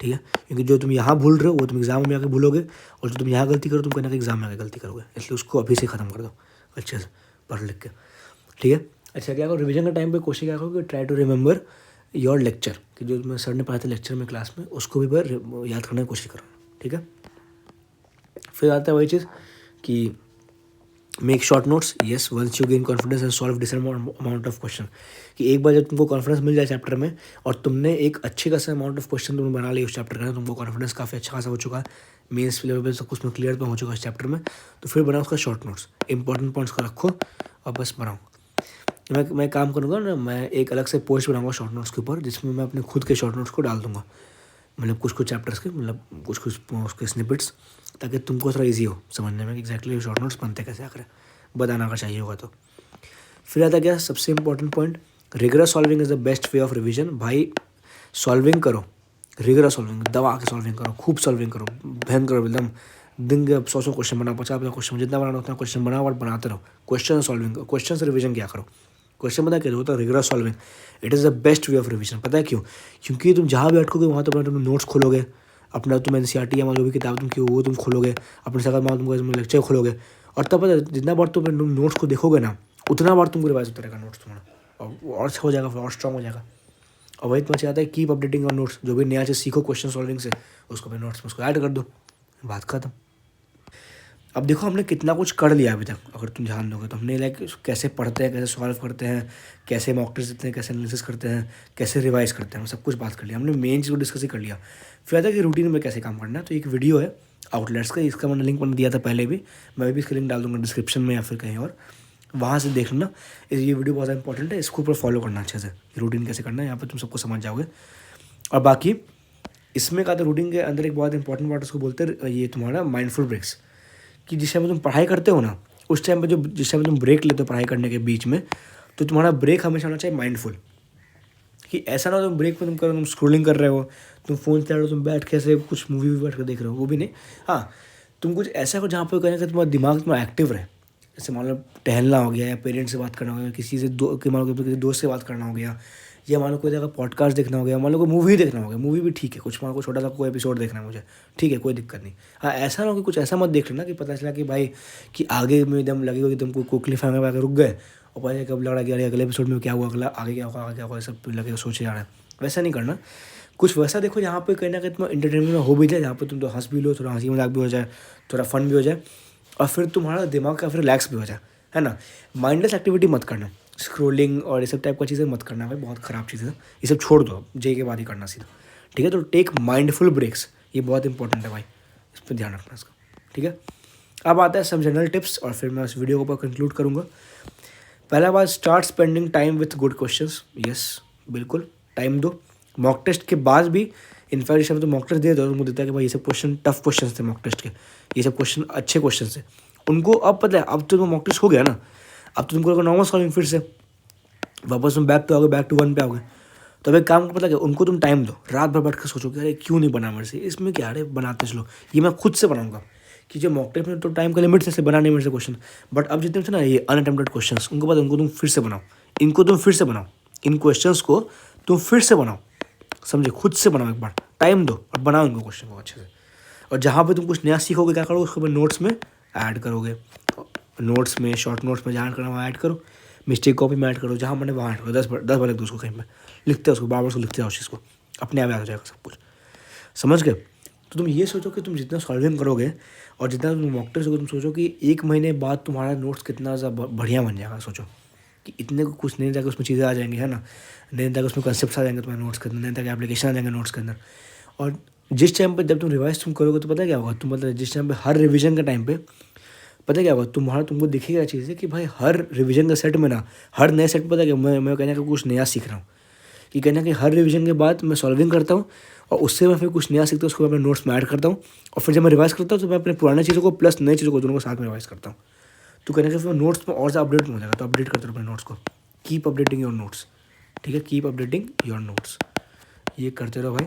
ठीक है। क्योंकि जो तुम यहाँ भूल रहे हो वो तुम एग्जाम में आके भूलोगे, और जो तुम यहाँ गलती करो तुम कहीं ना कहीं एग्जाम में आके गलती करोगे, इसलिए उसको अभी से ख़त्म कर दो अच्छे से पढ़ लिख के, ठीक है। अच्छा, क्या करो रिवीजन के टाइम पे कोशिश क्या करो कि try to remember your lecture, कि जो मैं सर ने पढ़ाया था लेक्चर में क्लास में, उसको भी बार याद करने की कोशिश करो, ठीक है। फिर आता है वही चीज़ कि make short notes, yes, once you gain confidence and solve decent amount of question. कि एक बार जब तुमको कॉन्फिडेंस मिल जाए चैप्टर में और तुमने एक अच्छे खासा अमाउंट ऑफ क्वेश्चन तुमने बना लिया उस चैप्टर का, तुमको कॉन्फिडेंस काफ़ी अच्छा खासा हो चुका है, मेंस लेवल पे सब कुछ में क्लियर हो चुका है इस चैप्टर में, तो फिर बनाओ उसका शॉर्ट नोट्स, इंपॉर्टेंट पॉइंट्स को रखो और बस बनाओ। मैं काम करूँगा ना, मैं एक अलग से पोस्ट बनाऊँगा शॉर्ट नोट्स के ऊपर, जिसमें मैं अपने खुद के शॉर्ट नोट्स को डाल दूँगा, मतलब कुछ कुछ चैप्टर्स के, मतलब कुछ कुछ उसके स्निपेट्स, ताकि तुमको थोड़ा इजी हो समझने में कि एग्जैक्टली शॉर्ट नोट्स बनते कैसे आकर बताना अगर चाहिए होगा तो। फिर आता क्या सबसे important point, rigorous solving is the best way of revision. भाई सॉल्विंग करो, रिगरस सॉल्विंग, दबा के सॉल्विंग करो, खूब सॉल्विंग करो, भयंकर एकदम, दिन के 100 क्वेश्चन बनाओ, 50 क्वेश्चन, जितना बनाना उतना क्वेश्चन बनाओ और बनाते रहो। क्वेश्चन सॉल्विंग, क्वेश्चन से रिवीजन क्या करो, क्वेश्चन पता क्या होता है, rigorous solving, it is the best way of revision. पता है क्यों? क्योंकि तुम जहाँ भी अटकोगे वहाँ तो अपना तुम नोट्स खोलोगे, अपना तुम NCERT या मान जो भी किताब तुम की वो तुम खोलोगे, अपने साथ मान तुमको लेक्चर खोलोगे, और तब पता है जितना बार तुम नोट्स को देखोगे ना उतना बार तुमको रिवाइज होता रहेगा नोट्स तुम्हारा, और अच्छा हो जाएगा, फिर और स्ट्रॉन्ग हो जाएगा। और वही तुम्हें चाहता है कीप अपडेटिंग और नोट्स, जो भी नया चीज़ सीखो क्वेश्चन सॉल्विंग से उसको अपने नोट्स में उसको ऐड कर दो, बात खत्म। अब देखो हमने कितना कुछ कर लिया अभी तक, अगर तुम ध्यान दोगे तो हमने लाइक कैसे पढ़ते हैं, कैसे सॉल्व करते हैं, कैसे मॉक टेस्ट देते हैं, कैसे एनालिसिस करते हैं, कैसे रिवाइज करते हैं, हम सब कुछ बात कर लिया हमने, मेन चीज़ को डिस्कस ही कर लिया। फिर आता है कि रूटीन में कैसे काम करना है। तो एक वीडियो है आउटलेट्स का, इसका मैंने लिंक मैंने दिया था पहले भी, मैं भी इसका लिंक डाल दूँगा डिस्क्रिप्शन में या फिर कहीं और, वहाँ से देख लेना। ये वीडियो बहुत इंपॉर्टेंट है, इसको ऊपर फॉलो करना अच्छे से, रूटीन कैसे करना है, यहाँ पर तुम सबको समझ जाओगे। और बाकी इसमें का तो रूटीन के अंदर एक बहुत इंपॉर्टेंट पार्ट उसको बोलते हैं ये तुम्हारा माइंडफुल ब्रेक्स, कि जिस टाइम तुम पढ़ाई करते हो ना उस टाइम पे जिस टाइम तुम ब्रेक लेते हो पढ़ाई करने के बीच में, तो तुम्हारा ब्रेक हमेशा होना चाहिए माइंडफुल। कि ऐसा ना हो तुम ब्रेक में तुम करो, तुम स्क्रोलिंग कर रहे हो, तुम फ़ोन चला रहे हो, तुम बैठ के ऐसे कुछ मूवी भी बैठ कर देख रहे हो, वो भी नहीं। हाँ, तुम कुछ ऐसा हो जहाँ पर कहना कि तुम्हारा दिमाग तुम्हारा एक्टिव रहे, जैसे मान लो टहलना हो गया, या पेरेंट्स से बात करना हो गया, किसी से मान लो किसी दोस्त से बात करना हो गया, या मान लो कोई जगह पॉडकास्ट देखना हो गया, मान लो कोई मूवी देखना हो गया, मूवी भी ठीक है, कुछ मान लो छोटा सा कोई एपिसोड देखना है मुझे, ठीक है, कोई दिक्कत नहीं। हाँ, ऐसा ना हो कि कुछ ऐसा मत देख लेना कि पता चला कि भाई कि आगे में एकदम लगेगा कि तुम कोई क्लिफ हैंगर आकर रुक गए और पता कब लग रहा कि अरे अगले एपिसोड में क्या हुआ, अगला आगे क्या होगा, आगे क्या होगा, सब लगेगा सोचे जा रहा है। वैसा नहीं करना, कुछ वैसा देखो जहाँ पे कहीं ना कहीं तुम इंटरटेनमेंट हो भी जाए, जहाँ पे तुम तो हंस भी लो, थोड़ा हंसी मजाक भी हो जाए, थोड़ा फन भी हो जाए, और फिर तुम्हारा दिमाग का फिर रिलैक्स भी हो जाए, है ना। माइंडलेस एक्टिविटी मत करना, स्क्रोलिंग और ये सब टाइप का चीज़ें मत करना भाई, बहुत ख़राब चीज़ें हैं, ये सब छोड़ दो, जे के बाद ही करना सीधा, ठीक है। तो टेक माइंडफुल ब्रेक्स, ये बहुत इंपॉर्टेंट है भाई, इस पर ध्यान रखना इसका, ठीक है। अब आता है सब जनरल टिप्स और फिर मैं उस वीडियो को कंक्लूड करूँगा। पहला बात, start spending time with good questions. Yes, बिल्कुल टाइम दो। मॉक टेस्ट के बाद भी इनफैक्ट जब तो मॉक टेस्ट दे दो, मुझे देता है कि भाई ये सब क्वेश्चन टफ क्वेश्चन थे मॉक टेस्ट के, ये सब क्वेश्चन अच्छे क्वेश्चन थे उनको। अब पता है, अब तो मॉक टेस्ट हो गया ना, अब तो तुमको नॉर्मल सॉल्विंग फिर से वापस तुम बैक पे आओगे, बैक टू वन पे आओगे। तो अब एक काम को पता क्या, उनको तुम टाइम दो, रात भर बैठ कर सोचो कि अरे क्यों नहीं बना मेरे से, इसमें क्या, अरे बनाते चलो, ये मैं खुद से बनाऊंगा। कि जो मॉक टेस्ट में तो टाइम का लिमिट से बना नहीं मेरे से क्वेश्चन, बट अब जितने थे ना ये अनअटेम्प्टेड क्वेश्चन, उनको पता, उनको तुम फिर से बनाओ, इनको तुम फिर से बनाओ, इन क्वेश्चन को तुम फिर से बनाओ, समझे, खुद से बनाओ, एक बार टाइम दो और बनाओ इनको क्वेश्चन को अच्छे से। और जहाँ पे तुम कुछ नया सीखोगे क्या करोगे, उसको नोट्स में ऐड करोगे, नोट्स में, शॉर्ट नोट्स में जहाँ करना वहाँ ऐड करो, मिस्टेक कॉपी में ऐड करो, जहाँ मैंने वहाँ ऐड करो, 10 बार लिख दो उसको, कहीं पे लिखते हैं उसको, बार बार उसको लिखते हैं उस चीज़ को, अपने आप याद हो जाएगा सब कुछ, समझ गए। तो तुम ये सोचो कि तुम जितना सॉल्विंग करोगे और जितना तुम मॉक टेस्ट होगे, तुम सोचो कि 1 महीने बाद तुम्हारा नोट्स कितना ज़्यादा बढ़िया बन जाएगा। सोचो कि इतने को कुछ नहीं जाकर उसमें चीज़ें आ जाएंगी, है ना, नहीं जाकर उसमें कंसेप्ट आ जाएंगे तुम्हारे नोट्स के अंदर, नहीं जाकर एप्लीकेशन आ जाएंगे नोट्स के अंदर। और जिस टाइम पे जब तुम रिवाइज तुम करोगे तो पता क्या होगा, तुम मतलब जिस टाइम पे हर रिवीजन के टाइम पे पता क्या होगा, तुमको दिखेगा चीज़ है कि भाई हर रिवीजन के सेट में ना, हर नए सेट पता क्या, मैं कहने का कुछ नया सीख रहा हूँ, कि कहना कि हर रिवीजन के बाद मैं सॉल्विंग करता हूँ और उससे मैं फिर कुछ नया सीखता हूँ, उसको मैं अपने नोट्स में ऐड करता हूँ, और फिर जब मैं रिवाइज करता हूँ तो मैं अपने पुराने चीज़ों को प्लस नई चीज़ों को दोनों को साथ में रिवाइज करता हूँ। तो कहने का फिर नोट्स में और ज़्यादा अपडेट हो जाएगा। तो अपडेट करते रहो अपने नोट्स को, कीप अपडेटिंग योर नोट्स, ठीक है, कीप अपडेटिंग योर नोट्स, ये करते रहो भाई,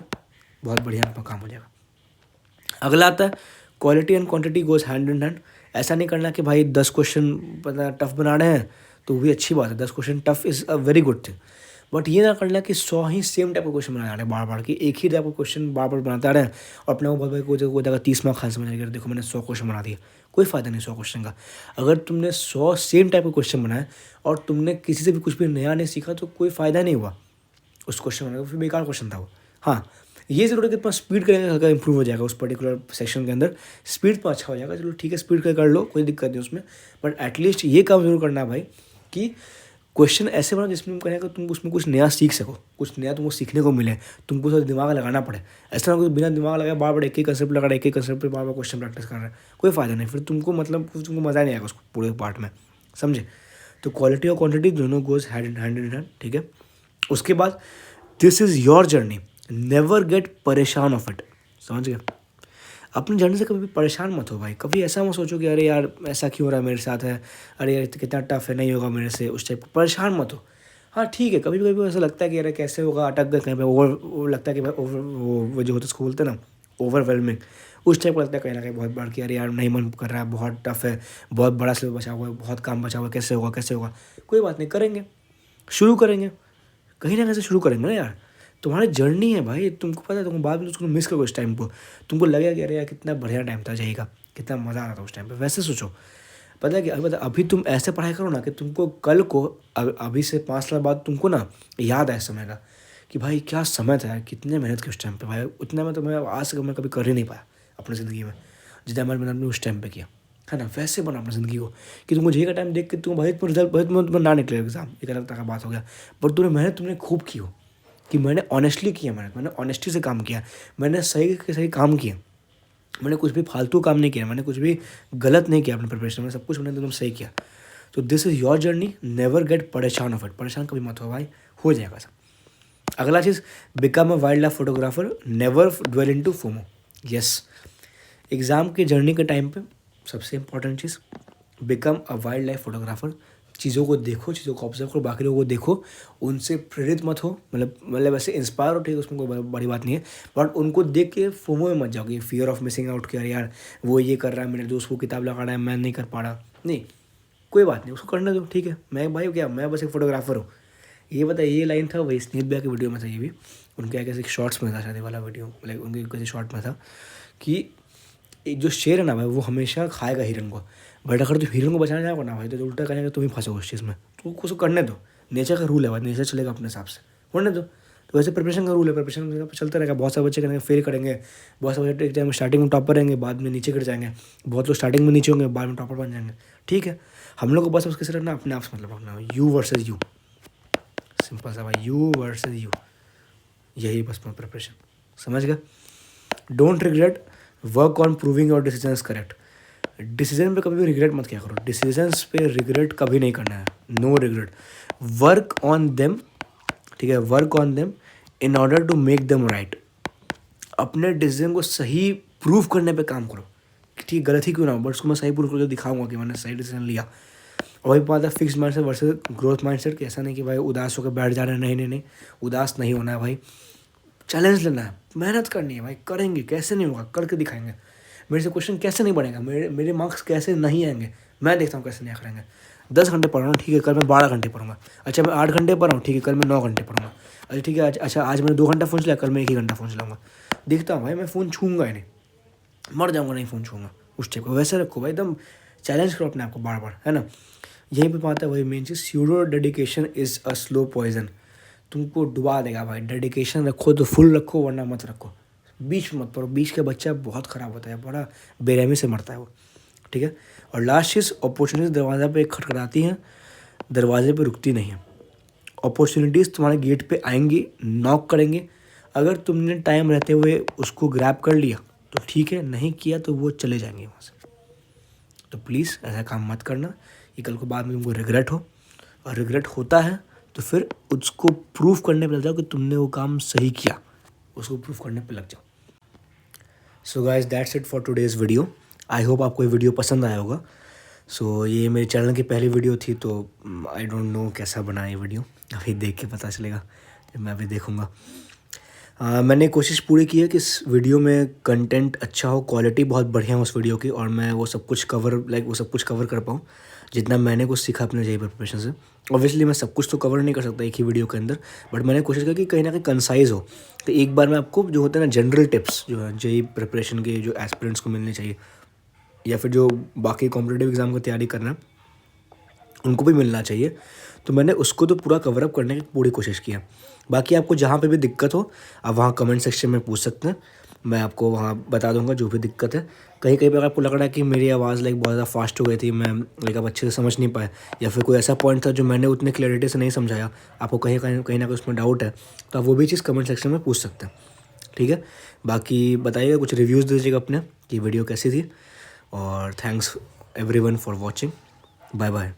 बहुत बढ़िया आपका काम हो जाएगा। अगला आता है quality and quantity goes hand in hand. ऐसा नहीं करना कि भाई 10 क्वेश्चन पता टफ बना रहे हैं तो वो भी अच्छी बात है, 10 question tough is a very good thing, but ये ना करना कि 100 ही सेम टाइप का क्वेश्चन बना रहे हैं बार बार, कि एक ही टाइप का क्वेश्चन बार बार बनाते आ रहे हैं और अपने को बहुत भाई कोई जगह 30 मार्क खास समझ आएगा, देखो मैंने 100 क्वेश्चन बना दिया, कोई फ़ायदा नहीं 100 क्वेश्चन का। अगर तुमने 100 सेम टाइप का क्वेश्चन बनाए और तुमने किसी से भी कुछ भी नया नहीं सीखा तो कोई फ़ायदा नहीं हुआ उस क्वेश्चन बनाने का, फिर बेकार क्वेश्चन था वो। हाँ, ये ज़रूर है कि इतना स्पीड करेंगे हल्का इंप्रूव हो जाएगा उस पर्टिकुलर सेक्शन के अंदर, स्पीड तो अच्छा हो जाएगा, चलो ठीक है, स्पीड कर लो, कोई दिक्कत नहीं उसमें, बट एटलीस्ट ये काम जरूर करना भाई कि क्वेश्चन ऐसे बनाओ जिसमें तुम कहें कि तुम उसमें कुछ नया सीख सको, कुछ नया तुमको सीखने को मिले, तुमको थोड़ा दिमाग लगाना पड़े। ऐसा ना कोई बिना दिमाग लगाए बार बार एक ही कंसेप्ट लगा रहा है, एक ही कंसेप्ट पर बार बार क्वेश्चन प्रैक्टिस कर रहा है, कोई फ़ायदा नहीं, फिर तुमको मतलब तुमको मज़ा नहीं आएगा उसको पूरे पार्ट में, समझे। तो क्वालिटी और क्वांटिटी दोनों गोज हैंड इन हैंड, ठीक है। उसके बाद this is your journey, never get परेशान ऑफ इट, समझ गए। अपनी जर्नी से कभी भी परेशान मत हो भाई, कभी ऐसा मत सोचो कि अरे यार ऐसा क्यों हो रहा है मेरे साथ है, अरे यार कितना टफ है, नहीं होगा मेरे से, उस टाइप परेशान मत हो। हाँ ठीक है, कभी कभी ऐसा लगता है कि अरे कैसे होगा, अटक गए कहीं पे, वो लगता है कि भाई ओवर वो जो होता है उसको बोलते हैं ना ओवरवेलमिंग, उस टाइप का लगता है कहीं ना कहीं बहुत बार कि यार यार नहीं मन कर रहा है, बहुत टफ है, बहुत बड़ा से बचा हुआ है, बहुत काम बचा हुआ है, कैसे होगा कैसे होगा। कोई बात नहीं, करेंगे, शुरू करेंगे, कहीं ना कहीं से शुरू करेंगे ना यार, तुम्हारी जर्नी है भाई, तुमको पता है, तुमको बाद में उसको मिस करोगे उस टाइम को, तुमको लगेगा कि अरे यार कितना बढ़िया टाइम था जाएगा, कितना मज़ा आ रहा था उस टाइम पे। वैसे सोचो, पता है कि अभी तुम ऐसे पढ़ाई करो ना कि तुमको कल को अभी से 5 साल बाद तुमको ना याद आए समय का कि भाई क्या समय था यार, कितने मेहनत की उस टाइम पे भाई, उतना में तो मैं आज तक मैं कभी कर ही नहीं पाया अपनी ज़िंदगी में, जितना मैंने उस टाइम पे किया, है ना। वैसे बना अपनी ज़िंदगी को कि तुमको जे का टाइम देख के तुम भाई रिजल्ट तुम्हें ना निकले एग्जाम, एक अलग तरह का बात हो गया, बट तुमने मेहनत तुमने खूब की हो, कि मैंने ऑनेस्टली किया, मैंने ऑनेस्टी से काम किया, मैंने सही काम किया, मैंने कुछ भी फालतू काम नहीं किया, मैंने कुछ भी गलत नहीं किया अपने प्रिपरेशन में, सब कुछ मैंने एकदम सही किया। तो this is your journey, never get परेशान ऑफ इट, परेशान कभी मत हो भाई, हो जाएगा सब। अगला चीज़, become a wildlife photographer, never dwell into FOMO. Yes, exam की जर्नी के टाइम पे सबसे इंपॉर्टेंट चीज़, become a wildlife photographer, चीज़ों को देखो, चीज़ों को ऑब्जर्व करो, बाकी लोगों को देखो, उनसे प्रेरित मत हो, मतलब वैसे इंस्पायर हो, ठीक है, उसमें कोई बड़ी बात नहीं है, बट उनको देख के फोमो में मत जाओगे, फियर ऑफ मिसिंग आउट, किया यार वो ये कर रहा है, मेरे दोस्त को किताब लगा रहा है, मैं नहीं कर पा रहा, नहीं, कोई बात नहीं, उसको करने दो, ठीक है। मैं भाई क्या, मैं बस एक फोटोग्राफर हूँ। ये बता, ये लाइन था वही स्नीप बैक की वीडियो में था, ये भी उनके कैसे शॉर्ट्स में था, शादी वाला वीडियो, लाइक उनके किसी शॉर्ट में था कि एक जो शेर है ना भाई, वो हमेशा खाएगा हिरन को, बट अगर तो हिरन को बचाना चाहोगे ना भाई, तो उल्टा करेंगे, तुम ही फंसोगे उस चीज़ में, तो उसको करने दो, नेचर का रूल है भाई, नेचर चलेगा अपने हिसाब से, करने दो। तो वैसे प्रिपरेशन का रूल है, प्रिपरेशन चलता रहेगा, बहुत सारे बच्चे करेंगे फेल करेंगे, बहुत सारे बच्चे एग्जाम में स्टार्टिंग में टॉपर रहेंगे, बाद में नीचे गिर जाएंगे, बहुत लोग स्टार्टिंग में नीचे होंगे, बाद में टॉपर बन जाएंगे, ठीक है। हम लोग को बस उसके सिर्फ ना अपने आप से मतलब रखना है, यू वर्सेस यू, सिंपल सा भाई, यू वर्सेस यू, यही बस मैं प्रिपरेशन, समझ गया। Don't regret, work on proving your decisions correct. Decision पे कभी भी रिग्रेट मत किया करो, डिसीजंस पे रिग्रेट कभी नहीं करना है, no regret, work on them, ठीक है, work on them in order to make them right. अपने डिसीजन को सही प्रूव करने पे काम करो, ठीक, गलत ही क्यों ना हो, बट उसको मैं सही प्रूव करके दिखाऊंगा कि मैंने सही डिसीजन लिया। और वही बात है fix mindset versus growth mindset कि ऐसा नहीं कि भाई उदास होकर बैठ जा रहे हैं, नहीं नहीं नहीं, उदास नहीं होना है भाई, चैलेंज लेना है, मेहनत करनी है भाई, करेंगे, कैसे नहीं होगा, करके दिखाएंगे। मेरे से क्वेश्चन कैसे नहीं बढ़ेगा, मेरे मार्क्स कैसे नहीं आएंगे, मैं देखता हूँ कैसे नहीं करेंगे। 10 घंटे पढ़ रहा हूँ, ठीक है, कल मैं 12 घंटे पढ़ूंगा। अच्छा मैं 8 घंटे पढ़ रहा हूँ, ठीक है, कल मैं 9 घंटे पढ़ूंगा। अच्छा ठीक है, अच्छा आज मैंने 2 घंटा फ़ोन चलाया, कल मैं 1 ही घंटा फ़ोन चलाऊंगा। देखता हूँ भाई, मैं फ़ोन छूँगा ही नहीं, मर जाऊँगा नहीं फ़ोन छूँगा, उस टाइप को वैसे रखो भाई, एकदम चैलेंज करो अपने आप को बार बार, है ना। यहीं पे बात है वही मेन चीज़, pseudo dedication is a slow poison, तुमको डुबा देगा भाई। डेडिकेशन रखो तो फुल रखो, वरना मत रखो, बीच मत पढ़ो, बीच का बच्चा बहुत ख़राब होता है, बड़ा बेरहमी से मरता है वो, ठीक है। और लास्ट चीज़, अपॉर्चुनिटीज़ दरवाज़ा पे खटखटाती हैं, दरवाजे पे रुकती नहीं है। अपॉर्चुनिटीज़ तुम्हारे गेट पे आएंगी, नॉक करेंगे, अगर तुमने टाइम रहते हुए उसको ग्रैब कर लिया तो ठीक है, नहीं किया तो वो चले जाएंगे वहाँ से। तो प्लीज़ ऐसा काम मत करना, ये कल को बाद में तुमको रिग्रेट हो, और रिग्रेट होता है तो फिर उसको प्रूफ करने पे लग जाओ कि तुमने वो काम सही किया, उसको प्रूफ करने पे लग जाओ। So guys that's it for today's video, I hope आपको ये वीडियो पसंद आया होगा। सो ये मेरे चैनल की पहली वीडियो थी, तो आई डोंट नो कैसा बना ये वीडियो, अभी देख के पता चलेगा, मैं अभी देखूँगा। मैंने कोशिश पूरी की है कि इस वीडियो में कंटेंट अच्छा हो, क्वालिटी बहुत बढ़िया हो उस वीडियो की, और मैं वो सब कुछ कवर कर पाऊँ जितना मैंने कुछ सीखा अपने जेईई प्रिपरेशन से। ऑब्वियसली मैं सब कुछ तो कवर नहीं कर सकता एक ही वीडियो के अंदर, बट मैंने कोशिश की कि कहीं ना कहीं कंसाइज हो, तो एक बार मैं आपको जो होता है ना जनरल टिप्स, जो है जेईई प्रिपरेशन के जो एस्पिरेंट्स को मिलने चाहिए, या फिर जो बाकी कॉम्पिटिटिव एग्ज़ाम की तैयारी करना उनको भी मिलना चाहिए, तो मैंने उसको तो पूरा कवर अप करने की पूरी कोशिश की है। बाकी आपको जहाँ पे भी दिक्कत हो आप वहाँ कमेंट सेक्शन में पूछ सकते हैं, मैं आपको वहाँ बता दूंगा जो भी दिक्कत है। कहीं कहीं पर आपको लग रहा है कि मेरी आवाज़ बहुत ज़्यादा फास्ट हो गई थी, मैं आप अच्छे से समझ नहीं पाए, या फिर कोई ऐसा पॉइंट था जो मैंने उतने क्लैरिटी से नहीं समझाया, आपको कहीं ना कहीं उसमें डाउट है, तो आप वो भी चीज़ कमेंट सेक्शन में पूछ सकते हैं, ठीक है। बाकी बताइएगा, कुछ रिव्यूज़ दीजिएगा अपने कि वीडियो कैसी थी, और thanks everyone for watching, bye bye.